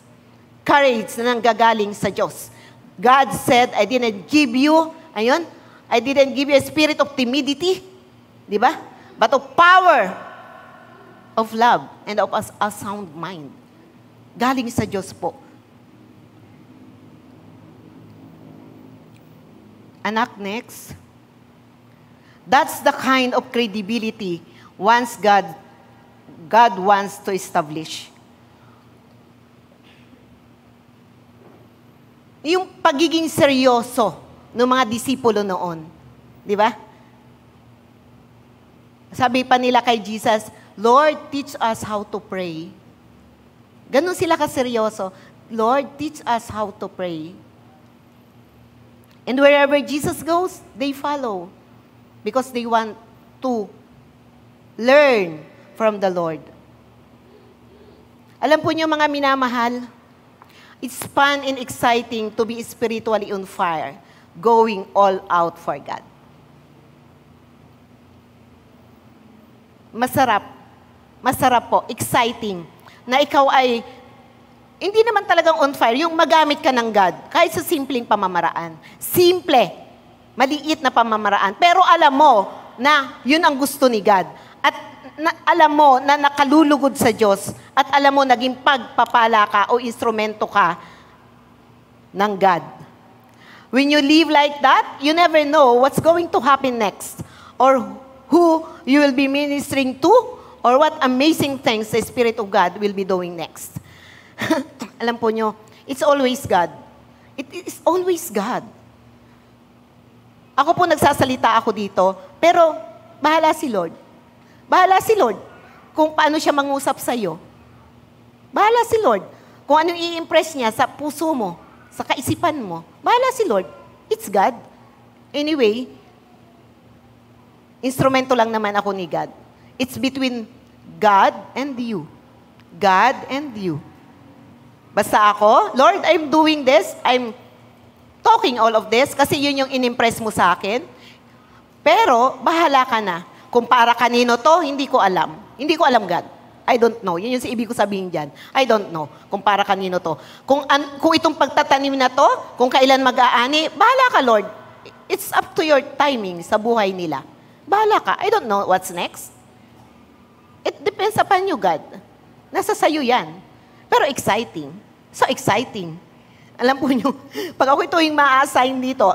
Speaker 1: Courage na nanggagaling sa Diyos. God said, I didn't give you, I didn't give you a spirit of timidity, di ba? But of power, of love, and of a sound mind. Galing sa Diyos po. Anak, next. That's the kind of credibility once God wants to establish. Yung pagiging seryoso ng mga disipulo noon. Di ba? Sabi pa nila kay Jesus, Lord, teach us how to pray. Ganun sila kaseryoso. Lord, teach us how to pray. And wherever Jesus goes, they follow. Because they want to learn from the Lord. Alam po niyo mga minamahal, it's fun and exciting to be spiritually on fire, going all out for God. Masarap po, exciting, na ikaw ay hindi naman talagang on fire, yung magamit ka ng God, kahit sa simpleng pamamaraan. Simple, maliit na pamamaraan. Pero alam mo na yun ang gusto ni God. At alam mo na nakalulugod sa Diyos. At alam mo naging pagpapala ka o instrumento ka ng God. When you live like that, you never know what's going to happen next. Or who you will be ministering to. Or what amazing things the Spirit of God will be doing next. Alam po nyo, it's always God. It is always God. Ako po nagsasalita ako dito, pero bahala si Lord. Bahala si Lord kung paano siya mangusap sa iyo. Bahala si Lord kung anong i-impress niya sa puso mo, sa kaisipan mo. Bahala si Lord. It's God. Anyway, instrumento lang naman ako ni God. It's between God and you. God and you. Basta ako, Lord, I'm doing this, I'm talking all of this, kasi yun yung inimpress mo sa akin. Pero, bahala ka na. Kung para kanino to, hindi ko alam. Hindi ko alam, God. I don't know. Yun yung ibig ko sabihin dyan. I don't know kung para kanino to. Kung itong pagtatanim na to, kung kailan mag-aani, bahala ka, Lord. It's up to your timing sa buhay nila. Bahala ka. I don't know what's next. It depends upon you, God. Nasa sayo yan. Pero exciting. So exciting. Alam po nyo, pag ako ito yung ma-assign dito,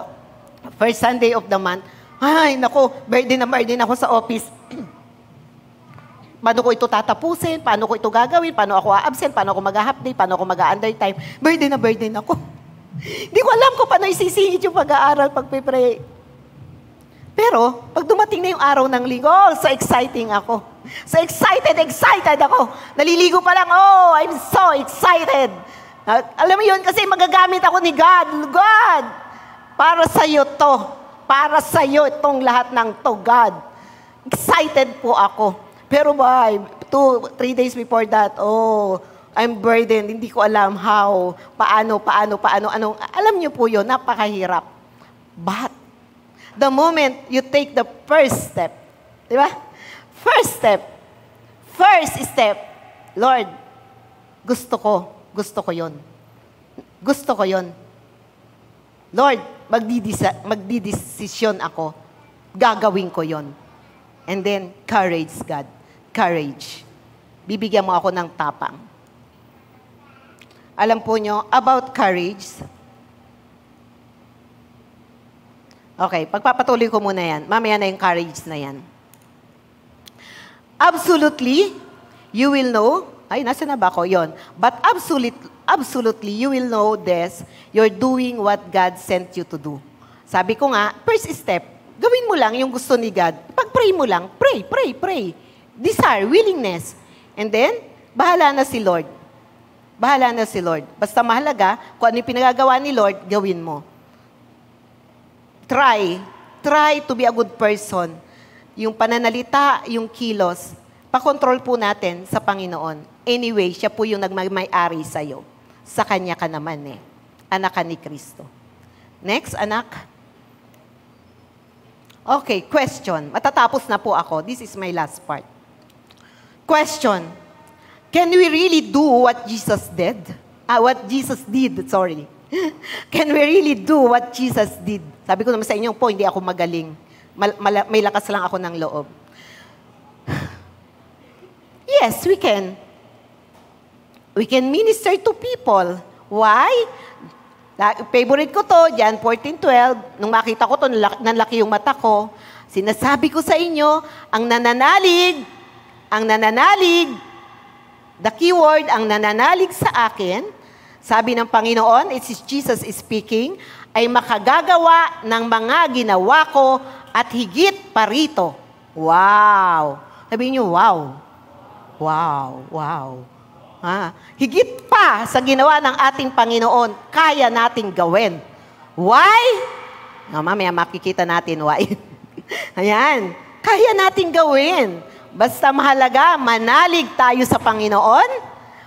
Speaker 1: first Sunday of the month, ay, nako, birthday na ako sa office. Paano ko ito tatapusin? Paano ko ito gagawin? Paano ako a-absent? Paano ako mag-half day? Paano ako mag-undertime? Birthday na ako. Hindi ko alam kung paano isisingit yung pag-aaral, pag-pray. Pero, pag dumating na yung araw ng linggo, so exciting ako. So excited ako. Naliligo pa lang, I'm so excited. Alam mo yun, kasi magagamit ako ni God. God, para sa'yo to. Para sa'yo itong lahat ng to, God. Excited po ako. Pero 2-3 days before that, I'm burdened. Hindi ko alam how, paano. Alam niyo po yun, napakahirap. But, the moment you take the first step, di ba? First step, Lord, gusto ko yun. Lord, magdidesisyon ako. Gagawin ko yun. And then, courage, God. Courage. Bibigyan mo ako ng tapang. Alam po nyo, about courage, Okay, pagpapatuloy ko muna yan. Mamaya na yung courage na yan. Absolutely, you will know. Ay, nasa na ba ako? Yun. But absolutely, you will know this. You're doing what God sent you to do. Sabi ko nga, first step, gawin mo lang yung gusto ni God. Pag-pray mo lang, pray. Desire, willingness. And then, bahala na si Lord. Bahala na si Lord. Basta mahalaga, kung ano yung pinagagawa ni Lord, gawin mo. Try to be a good person. Yung pananalita, yung kilos, pakontrol po natin sa Panginoon. Anyway, siya po yung nagmay-ari sa'yo. Sa Kanya ka naman eh. Anak ka ni Kristo. Next, anak. Okay, question. Matatapos na po ako. This is my last part. Question. Can we really do what Jesus did? What Jesus did, sorry. Can we really do what Jesus did? Sabi ko naman sa inyo po, hindi ako magaling. May lakas lang ako ng loob. Yes, we can. We can minister to people. Why? Favorite ko to, John 14:12. Nung makita ko to, nanlaki yung mata ko. Sinasabi ko sa inyo, ang nananalig, the keyword, ang nananalig sa akin, sabi ng Panginoon, it is Jesus speaking, ay makagagawa ng mga ginawa ko at higit pa rito. Wow! Sabihin niyo, wow. Wow. Higit pa sa ginawa ng ating Panginoon, kaya nating gawin. Why? Mamaya makikita natin why. Ayan. Kaya nating gawin. Basta mahalaga, manalig tayo sa Panginoon,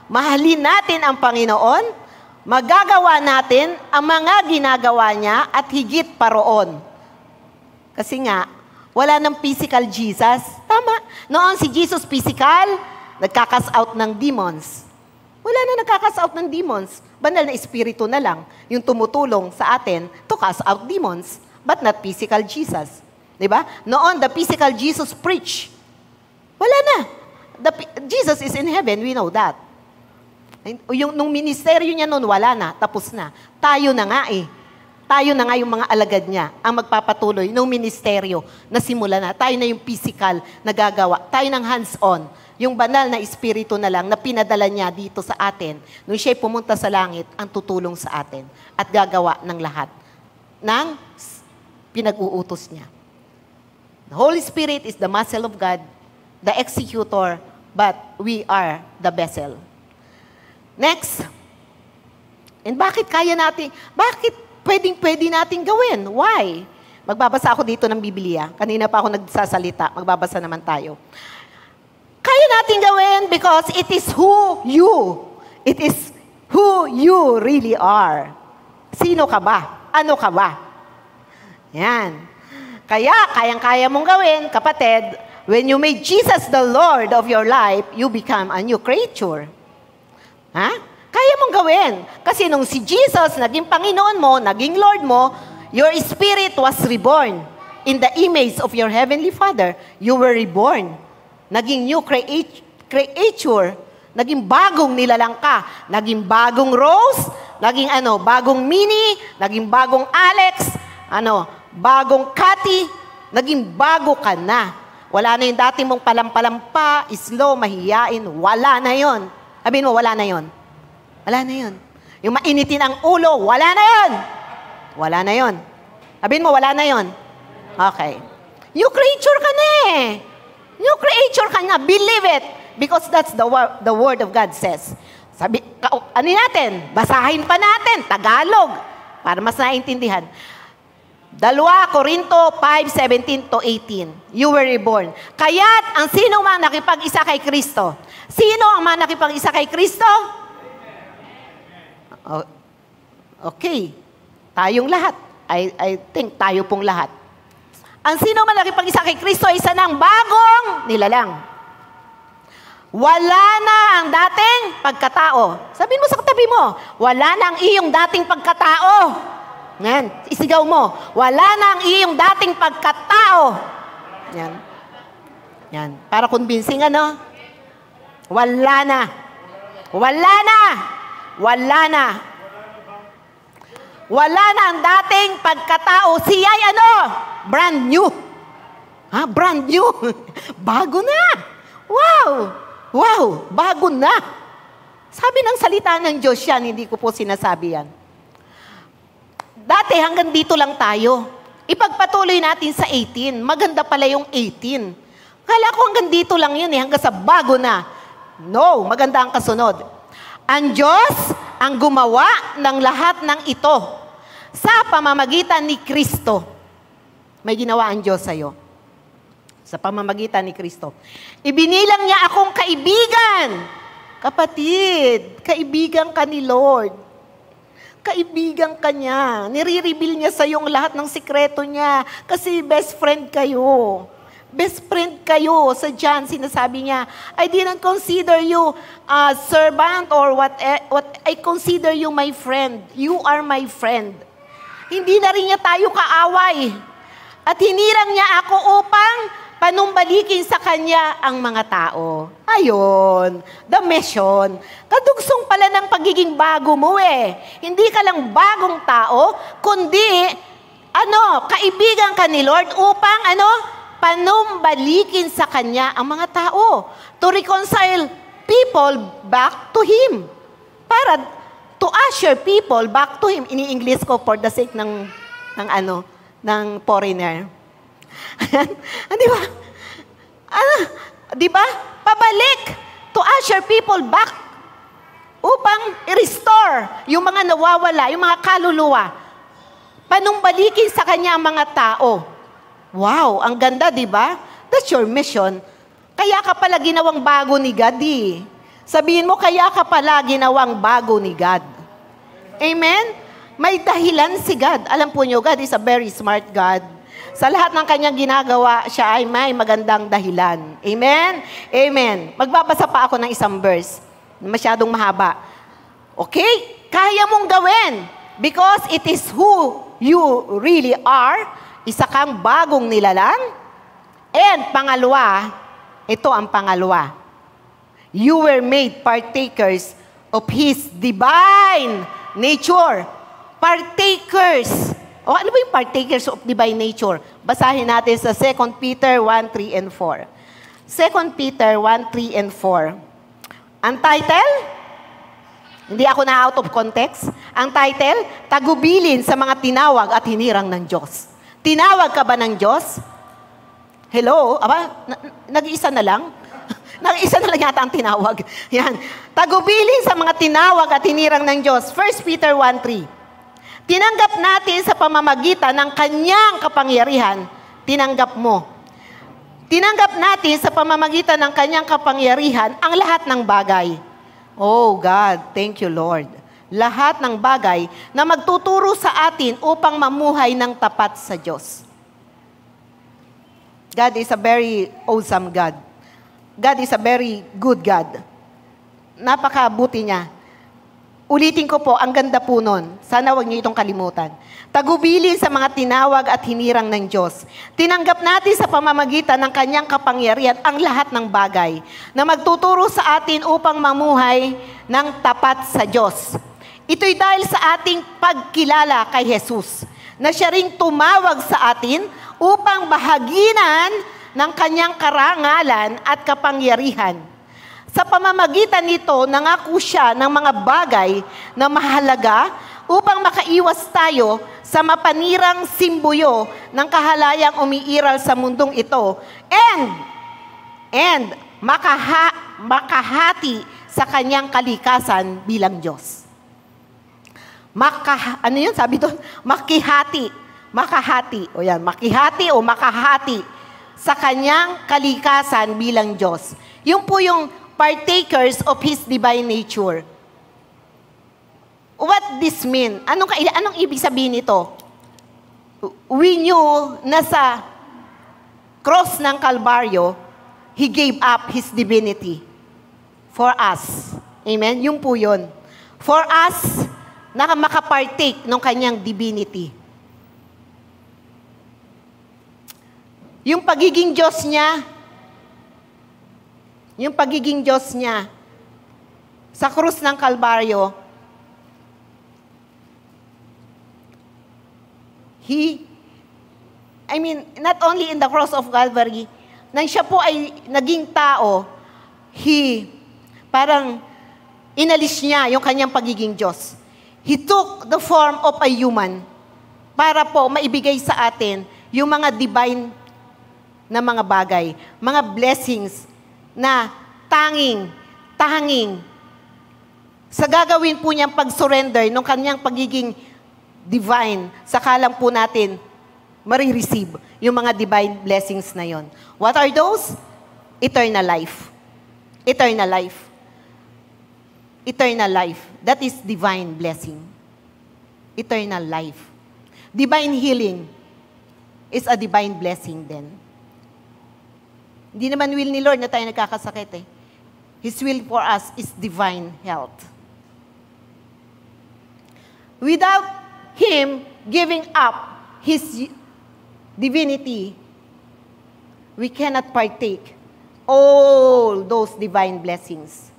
Speaker 1: mahalin natin ang Panginoon, magagawa natin ang mga ginagawa niya at higit pa roon. Kasi nga, wala nang physical Jesus. Tama. Noon si Jesus physical, nagkakas out ng demons. Wala na nagkakas out ng demons. Banal na espiritu na lang yung tumutulong sa atin to cast out demons, but not physical Jesus. Diba? Noon, the physical Jesus preach. Wala na. Jesus is in heaven, we know that. Nung ministeryo niya noon, wala na, tapos na. Tayo na nga eh. Tayo na nga yung mga alagad niya, ang magpapatuloy nung ministeryo na simula na. Tayo na yung physical na gagawa. Tayo ng hands-on. Yung banal na espiritu na lang na pinadala niya dito sa atin. Nung siya'y pumunta sa langit, ang tutulong sa atin at gagawa ng lahat ng pinag-uutos niya. The Holy Spirit is the muscle of God, the executor, but we are the vessel. Next. And bakit kaya natin, bakit pwede natin gawin? Why? Magbabasa ako dito ng Biblia. Kanina pa ako nagsasalita. Magbabasa naman tayo. Kaya natin gawin because it is who you really are. Sino ka ba? Ano ka ba? Yan. Kaya, kayang-kaya mong gawin, kapatid, when you make Jesus the Lord of your life, you become a new creature. Ha? Kaya mong gawin. Kasi nung si Jesus, naging Panginoon mo, naging Lord mo, your spirit was reborn. In the image of your Heavenly Father, you were reborn. Naging new creature. Naging bagong nilalang ka. Naging bagong Rose, naging bagong Minnie, naging bagong Alex, bagong Cathy, naging bago ka na. Wala na yung dati mong palampalampa, slow, mahiyain. Wala na yon. Sabihin mo, wala na yon. Wala na yon. Yung mainitin ang ulo, wala na yon. Wala na yon. Sabihin mo, wala na yon. Okay. New creature ka na eh. New creature ka na. Believe it. Because that's the word of God says. Sabi, ano natin? Basahin pa natin. Tagalog. Para mas naintindihan. 2 Corinto 5:17-18. You were reborn. Kaya't ang sino man nakipag-isa kay Kristo? Sino ang man nakipag-isa kay Kristo? Okay. Tayong lahat. I think tayo pong lahat. Ang sino man nakipag-isa kay Kristo ay isa ng bagong nilalang. Wala na ang dating pagkatao. Sabihin mo sa katabi mo, wala na ang iyong dating pagkatao. Yan. Isigaw mo, wala na ang iyong dating pagkatao. Yan. Yan. Para convincing Wala na. Wala na. Wala na. Wala na ang dating pagkatao. Siya ay ano? Brand new. Brand new. Bago na. Wow. Wow. Bago na. Sabi ng salita ng Diyos yan, hindi ko po sinasabi yan. Dati hanggang dito lang tayo. Ipagpatuloy natin sa 18. Maganda pala yung 18. Kala ko hanggang dito lang yun hanggang sa bago na. No, maganda ang kasunod. Ang Diyos ang gumawa ng lahat ng ito sa pamamagitan ni Kristo. May ginawa ang Diyos sa'yo. Sa pamamagitan ni Kristo. Ibinilang niya akong kaibigan. Kapatid, kaibigan ka ni Lord. Kaibigan ka niya. Nire-reveal niya sa yung lahat ng sikreto niya. Kasi best friend kayo. Best friend kayo. Sa John, sinasabi niya, I didn't consider you a servant or what I consider you my friend. You are my friend. Hindi na rin niya tayo kaaway. At hinirang niya ako upang panumbalikin sa kanya ang mga tao. Ayun, the mission. Kadugsong pala ng pagiging bago mo eh. Hindi ka lang bagong tao, kundi, kaibigan ka ni Lord upang, panumbalikin sa kanya ang mga tao. To reconcile people back to Him. Para to usher people back to Him. Ini-English ko for the sake ng foreigner. Di ba? Di ba? Pabalik to usher people back upang i-restore yung mga nawawala, yung mga kaluluwa. Panumbalikin sa kanya ang mga tao. Wow, ang ganda, di ba? That's your mission. Kaya ka pala ginawang bago ni God, Sabihin mo, kaya ka pala ginawang bago ni God. Amen? May dahilan si God. Alam po nyo, God is a very smart God. Sa lahat ng kanyang ginagawa, siya ay may magandang dahilan. Amen? Amen. Magbabasa pa ako ng isang verse. Masyadong mahaba. Okay? Kaya mong gawin. Because it is who you really are. Isa kang bagong nilalang. And pangalawa, ito ang pangalawa. You were made partakers of His divine nature. Partakers. Ano ba yung partakers of divine nature? Basahin natin sa 2 Peter 1, 3, and 4. 2 Peter 1, 3, and 4. Ang title? Hindi ako na out of context. Ang title, Tagubilin sa mga tinawag at hinirang ng Diyos. Tinawag ka ba ng Diyos? Hello? Nag-iisa na lang? Nag-iisa na lang yata ang tinawag. Yan. Tagubilin sa mga tinawag at hinirang ng Diyos. 1 Peter 1, 3. Tinanggap natin sa pamamagitan ng kanyang kapangyarihan, tinanggap mo. Tinanggap natin sa pamamagitan ng kanyang kapangyarihan ang lahat ng bagay. Oh God, thank you Lord. Lahat ng bagay na magtuturo sa atin upang mamuhay ng tapat sa Diyos. God is a very awesome God. God is a very good God. Napakabuti niya. Ulitin ko po, ang ganda po nun. Sana wag niyo itong kalimutan. Tagubilin sa mga tinawag at hinirang ng Diyos. Tinanggap natin sa pamamagitan ng kanyang kapangyarihan ang lahat ng bagay na magtuturo sa atin upang mamuhay ng tapat sa Diyos. Ito'y dahil sa ating pagkilala kay Jesus, na siya ring tumawag sa atin upang bahaginan ng kanyang karangalan at kapangyarihan. Sa pamamagitan nito, nangako siya ng mga bagay na mahalaga upang makaiwas tayo sa mapanirang simbuyo ng kahalayang umiiral sa mundong ito and makahati sa kanyang kalikasan bilang Diyos. Ano yun? Sabi doon? Makihati. Makahati. O yan, makihati o makahati sa kanyang kalikasan bilang Diyos. Yung po yung partakers of His divine nature. What this mean? Anong ibig sabihin nito? We knew na sa cross ng Kalbaryo, He gave up His divinity for us. Amen? Yung po yun. For us, na makapartake ng kanyang divinity. Yung pagiging Diyos niya, sa krus ng Kalbaryo, not only in the cross of Calvary, nang siya po ay naging tao, parang inalis niya yung kanyang pagiging Diyos. He took the form of a human para po maibigay sa atin yung mga divine na mga bagay, mga blessings na tanging sa gagawin po niyang pag-surrender ng kanyang pagiging divine, saka lang po natin marireceive yung mga divine blessings na yon. What are those? Eternal life. Eternal life. Eternal life. That is divine blessing. Eternal life. Divine healing is a divine blessing din. Hindi naman will ni Lord na tayo nagkakasakit eh. His will for us is divine health. Without Him giving up His divinity, we cannot partake all those divine blessings.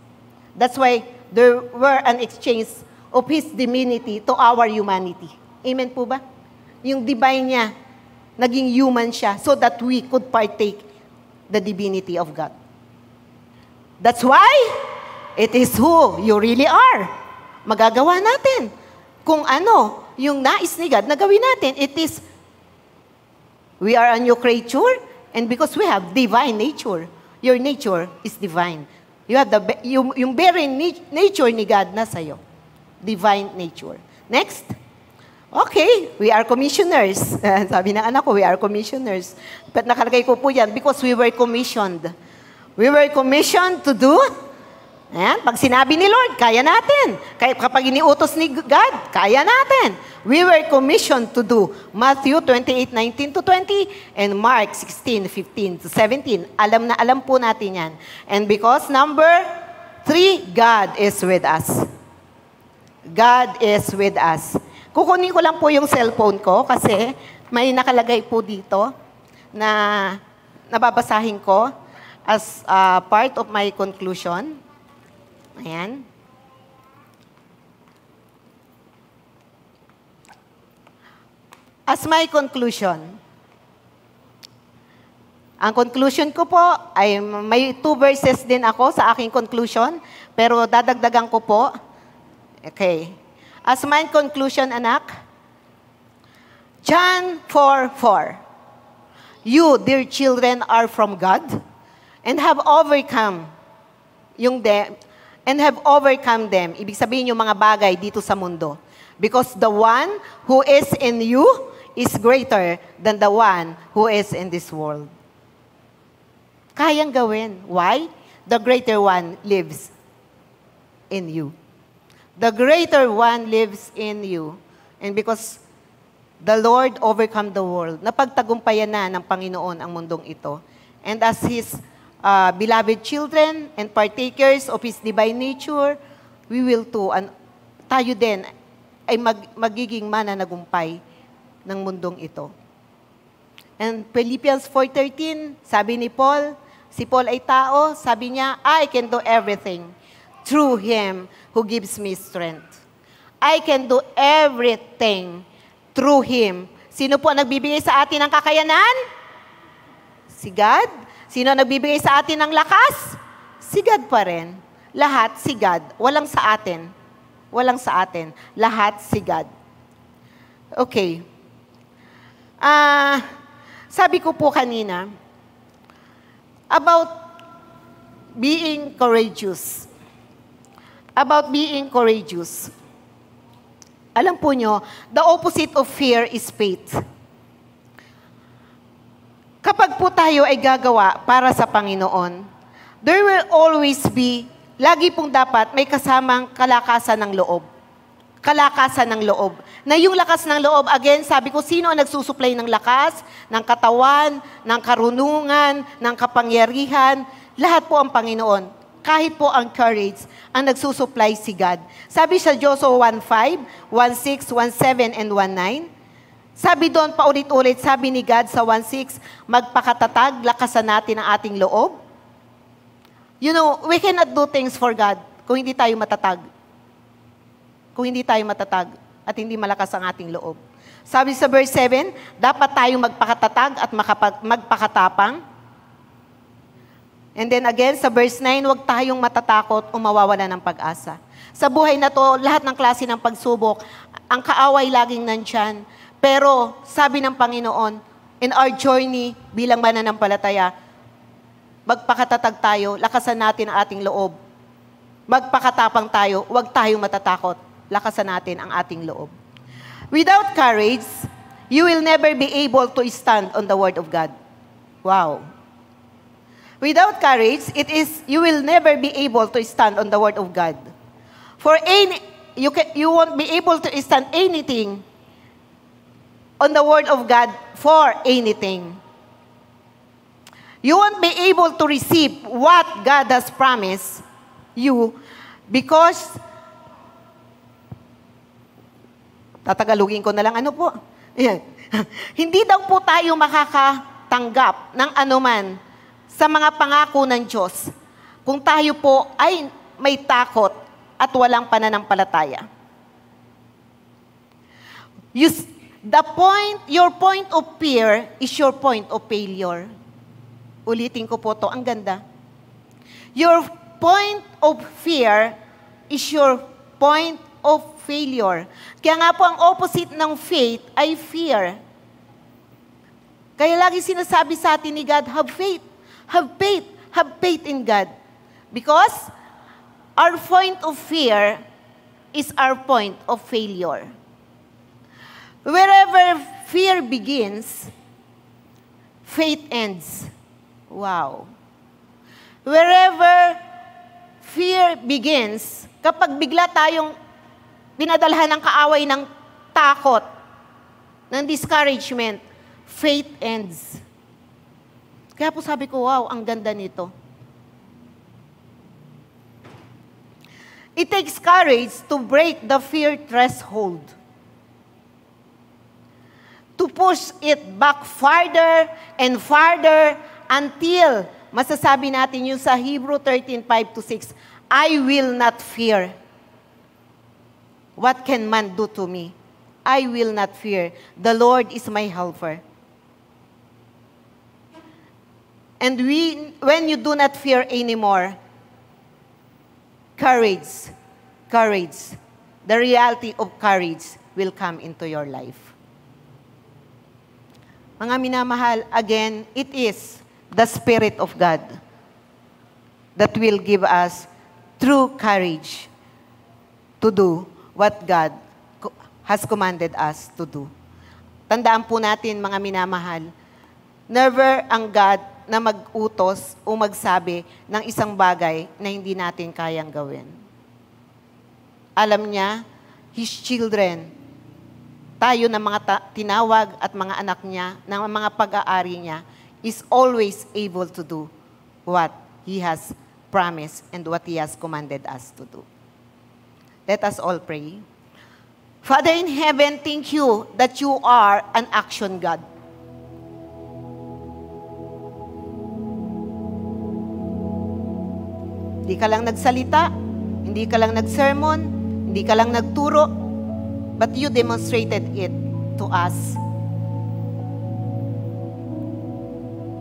Speaker 1: That's why there were an exchange of His divinity to our humanity. Amen po ba? Yung divine niya, naging human siya so that we could partake the divinity of God. That's why it is who you really are. Magagawa natin kung ano yung nais ni God na gawin natin. It is, we are a new creature, and because we have divine nature, your nature is divine. You have yung very nature ni God na sa'yo. Divine nature. Next. Okay, we are commissioners. Sabi ng anak ko, we are commissioners. But nakalagay ko po yan because we were commissioned. We were commissioned to do. Ayan, pag sinabi ni Lord, kaya natin. Kapag iniutos ni God, kaya natin. We were commissioned to do Matthew 28:19-20 and Mark 16:15-17. Alam na alam po natin yan. And because number 3, God is with us. God is with us. Kukunin ko lang po yung cellphone ko kasi may nakalagay po dito na nababasahin ko as part of my conclusion. Ayan. As my conclusion, ang conclusion ko po ay may 2 verses din ako sa aking conclusion, pero dadagdagan ko po. Okay. As my conclusion, anak, John 4:4. You, dear children, are from God and have overcome them. Ibig sabihin yung mga bagay dito sa mundo. Because the one who is in you is greater than the one who is in this world. Kayang gawin. Why? The greater one lives in you. The greater one lives in you. And because the Lord overcome the world, napagtagumpayan na ng Panginoon ang mundong ito. And as His beloved children and partakers of His divine nature, we will too, tayo din ay magiging mananagumpay ng mundong ito. And Philippians 4:13, sabi ni Paul, si Paul ay tao, sabi niya, I can do everything through Him who gives me strength. I can do everything through Him. Sino po ang nagbibigay sa atin ng kakayanan? Si God. Sino ang nagbibigay sa atin ng lakas? Si God pa rin. Lahat si God. Walang sa atin. Walang sa atin. Lahat si God. Okay. Sabi ko po kanina, about being courageous. About being courageous. Alam po nyo, the opposite of fear is faith. Kapag po tayo ay gagawa para sa Panginoon, there will always be, lagi pong dapat may kasamang kalakasan ng loob. Kalakasan ng loob. Na yung lakas ng loob, again, sabi ko, sino ang nagsusupply ng lakas, ng katawan, ng karunungan, ng kapangyarihan? Lahat po ang Panginoon. Kahit po ang courage, ang nagsusupply si God. Sabi sa Joshua 1:5, 1:6, 1:7, and 1:9, sabi doon paulit-ulit, sabi ni God sa 1:6, magpakatatag, lakasan natin ang ating loob. You know, we cannot do things for God kung hindi tayo matatag. Kung hindi tayo matatag. at hindi malakas ang ating loob. Sabi sa verse 7, dapat tayong magpakatatag at magpakatapang. And then again, sa verse 9, huwag tayong matatakot o mawawala ng pag-asa. Sa buhay na to, lahat ng klase ng pagsubok, ang kaaway laging nandyan. Pero sabi ng Panginoon, in our journey bilang mananampalataya, magpakatatag tayo, lakasan natin ang ating loob. Magpakatapang tayo, huwag tayong matatakot, lakasan natin ang ating loob. Without courage, you will never be able to stand on the Word of God. Wow. Without courage, you will never be able to stand on the Word of God. You won't be able to stand anything on the Word of God for anything. You won't be able to receive what God has promised you because, tatagalugin ko na lang, ano po? Hindi daw po tayo makakatanggap ng anuman sa mga pangako ng Diyos kung tayo po ay may takot at walang pananampalataya. Your point of fear is your point of failure. Ulitin ko po to, ang ganda. Your point of fear is your point of failure. Kaya nga po ang opposite ng faith ay fear. Kaya lagi sinasabi sa atin ni God, have faith. Have faith. Have faith in God. Because our point of fear is our point of failure. Wherever fear begins, faith ends. Wow. Wherever fear begins, kapag bigla tayong pinadalhan ng kaaway ng takot, ng discouragement, faith ends. Kaya po sabi ko, wow, ang ganda nito. It takes courage to break the fear threshold. To push it back farther and farther until masasabi natin yung sa Hebrew 13:5-6, I will not fear. What can man do to me? I will not fear. The Lord is my helper. And when you do not fear anymore, courage, the reality of courage will come into your life. Mga minamahal, again, it is the Spirit of God that will give us true courage to do what God has commanded us to do. Tandaan po natin, mga minamahal, never ang God na mag-utos o magsabi ng isang bagay na hindi natin kayang gawin. Alam niya, His children, tayo na mga tinawag at mga anak niya, ng mga pag-aari niya, is always able to do what He has promised and what He has commanded us to do. Let us all pray. Father in heaven, thank you that you are an action God. Hindi ka lang nagsalita, hindi ka lang nagsermon, hindi ka lang nagturo, but you demonstrated it to us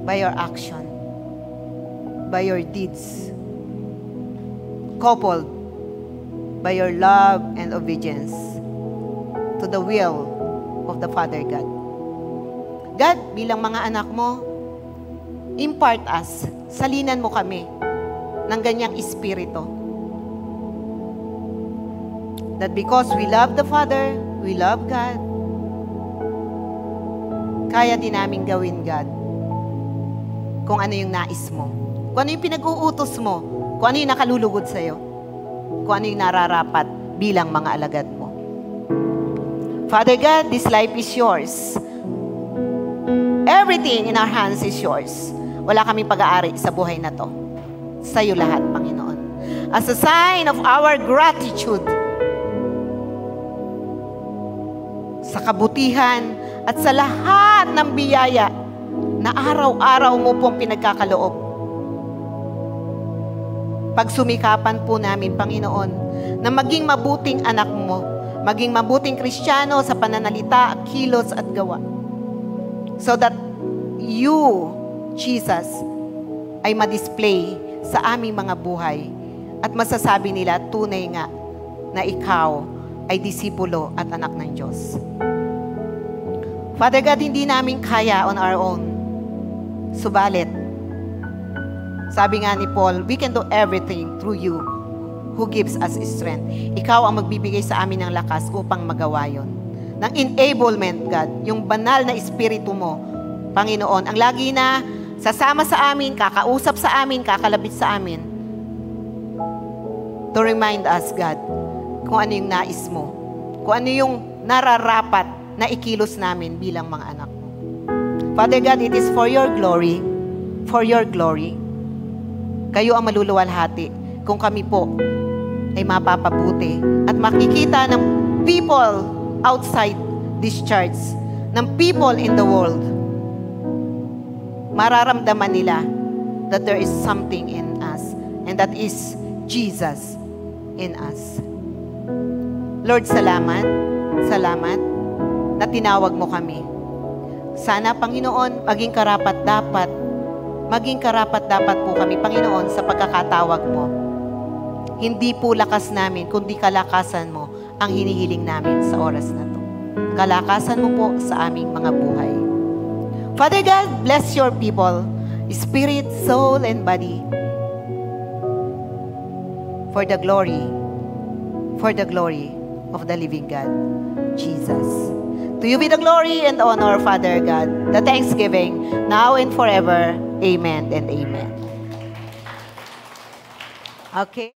Speaker 1: by your action, by your deeds, coupled by your love and obedience to the will of the Father God. God, bilang mga anak mo, impart us, salinan mo kami ng ganyang espiritu. That because we love the Father, we love God, kaya din namin gawin, God, kung ano yung nais mo, kung ano yung pinag-uutos mo, kung ano yung nakalulugod sa'yo, kung ano yung nararapat bilang mga alagad mo. Father God, this life is yours. Everything in our hands is yours. Wala kaming pag-aari sa buhay na to. Sa'yo lahat, Panginoon. As a sign of our gratitude sa kabutihan at sa lahat ng biyaya na araw-araw mo pong pinagkakaloob. Pagsumikapan po namin, Panginoon, na maging mabuting anak mo, maging mabuting Kristiyano sa pananalita, kilos at gawa. So that you, Jesus, ay ma-display sa aming mga buhay at masasabi nila, tunay nga na ikaw ay disipulo at anak ng Diyos. Father God, hindi namin kaya on our own. Subalit, sabi nga ni Paul, we can do everything through you who gives us strength. Ikaw ang magbibigay sa amin ng lakas upang magawa yon. Ng enablement, God, yung banal na espiritu mo, Panginoon, ang lagi na sasama sa amin, kakausap sa amin, kakalapit sa amin, to remind us, God, kung ano yung nais mo, kung ano yung nararapat na ikilos namin bilang mga anak mo. Father God, it is for your glory, for your glory. Kayo ang maluluwalhati kung kami po ay mapapabuti at makikita ng people outside this church, ng people in the world, mararamdaman nila that there is something in us and that is Jesus in us. Lord, salamat, salamat na tinawag mo kami. Sana, Panginoon, maging karapat-dapat po kami, Panginoon, sa pagkakatawag mo. Hindi po lakas namin, kundi kalakasan mo ang hinihiling namin sa oras na to. Kalakasan mo po sa aming mga buhay. Father God, bless your people, spirit, soul, and body, for the glory of the living God, Jesus. To you be the glory and honor, Father God, the thanksgiving, now and forever. Amen and amen. Okay.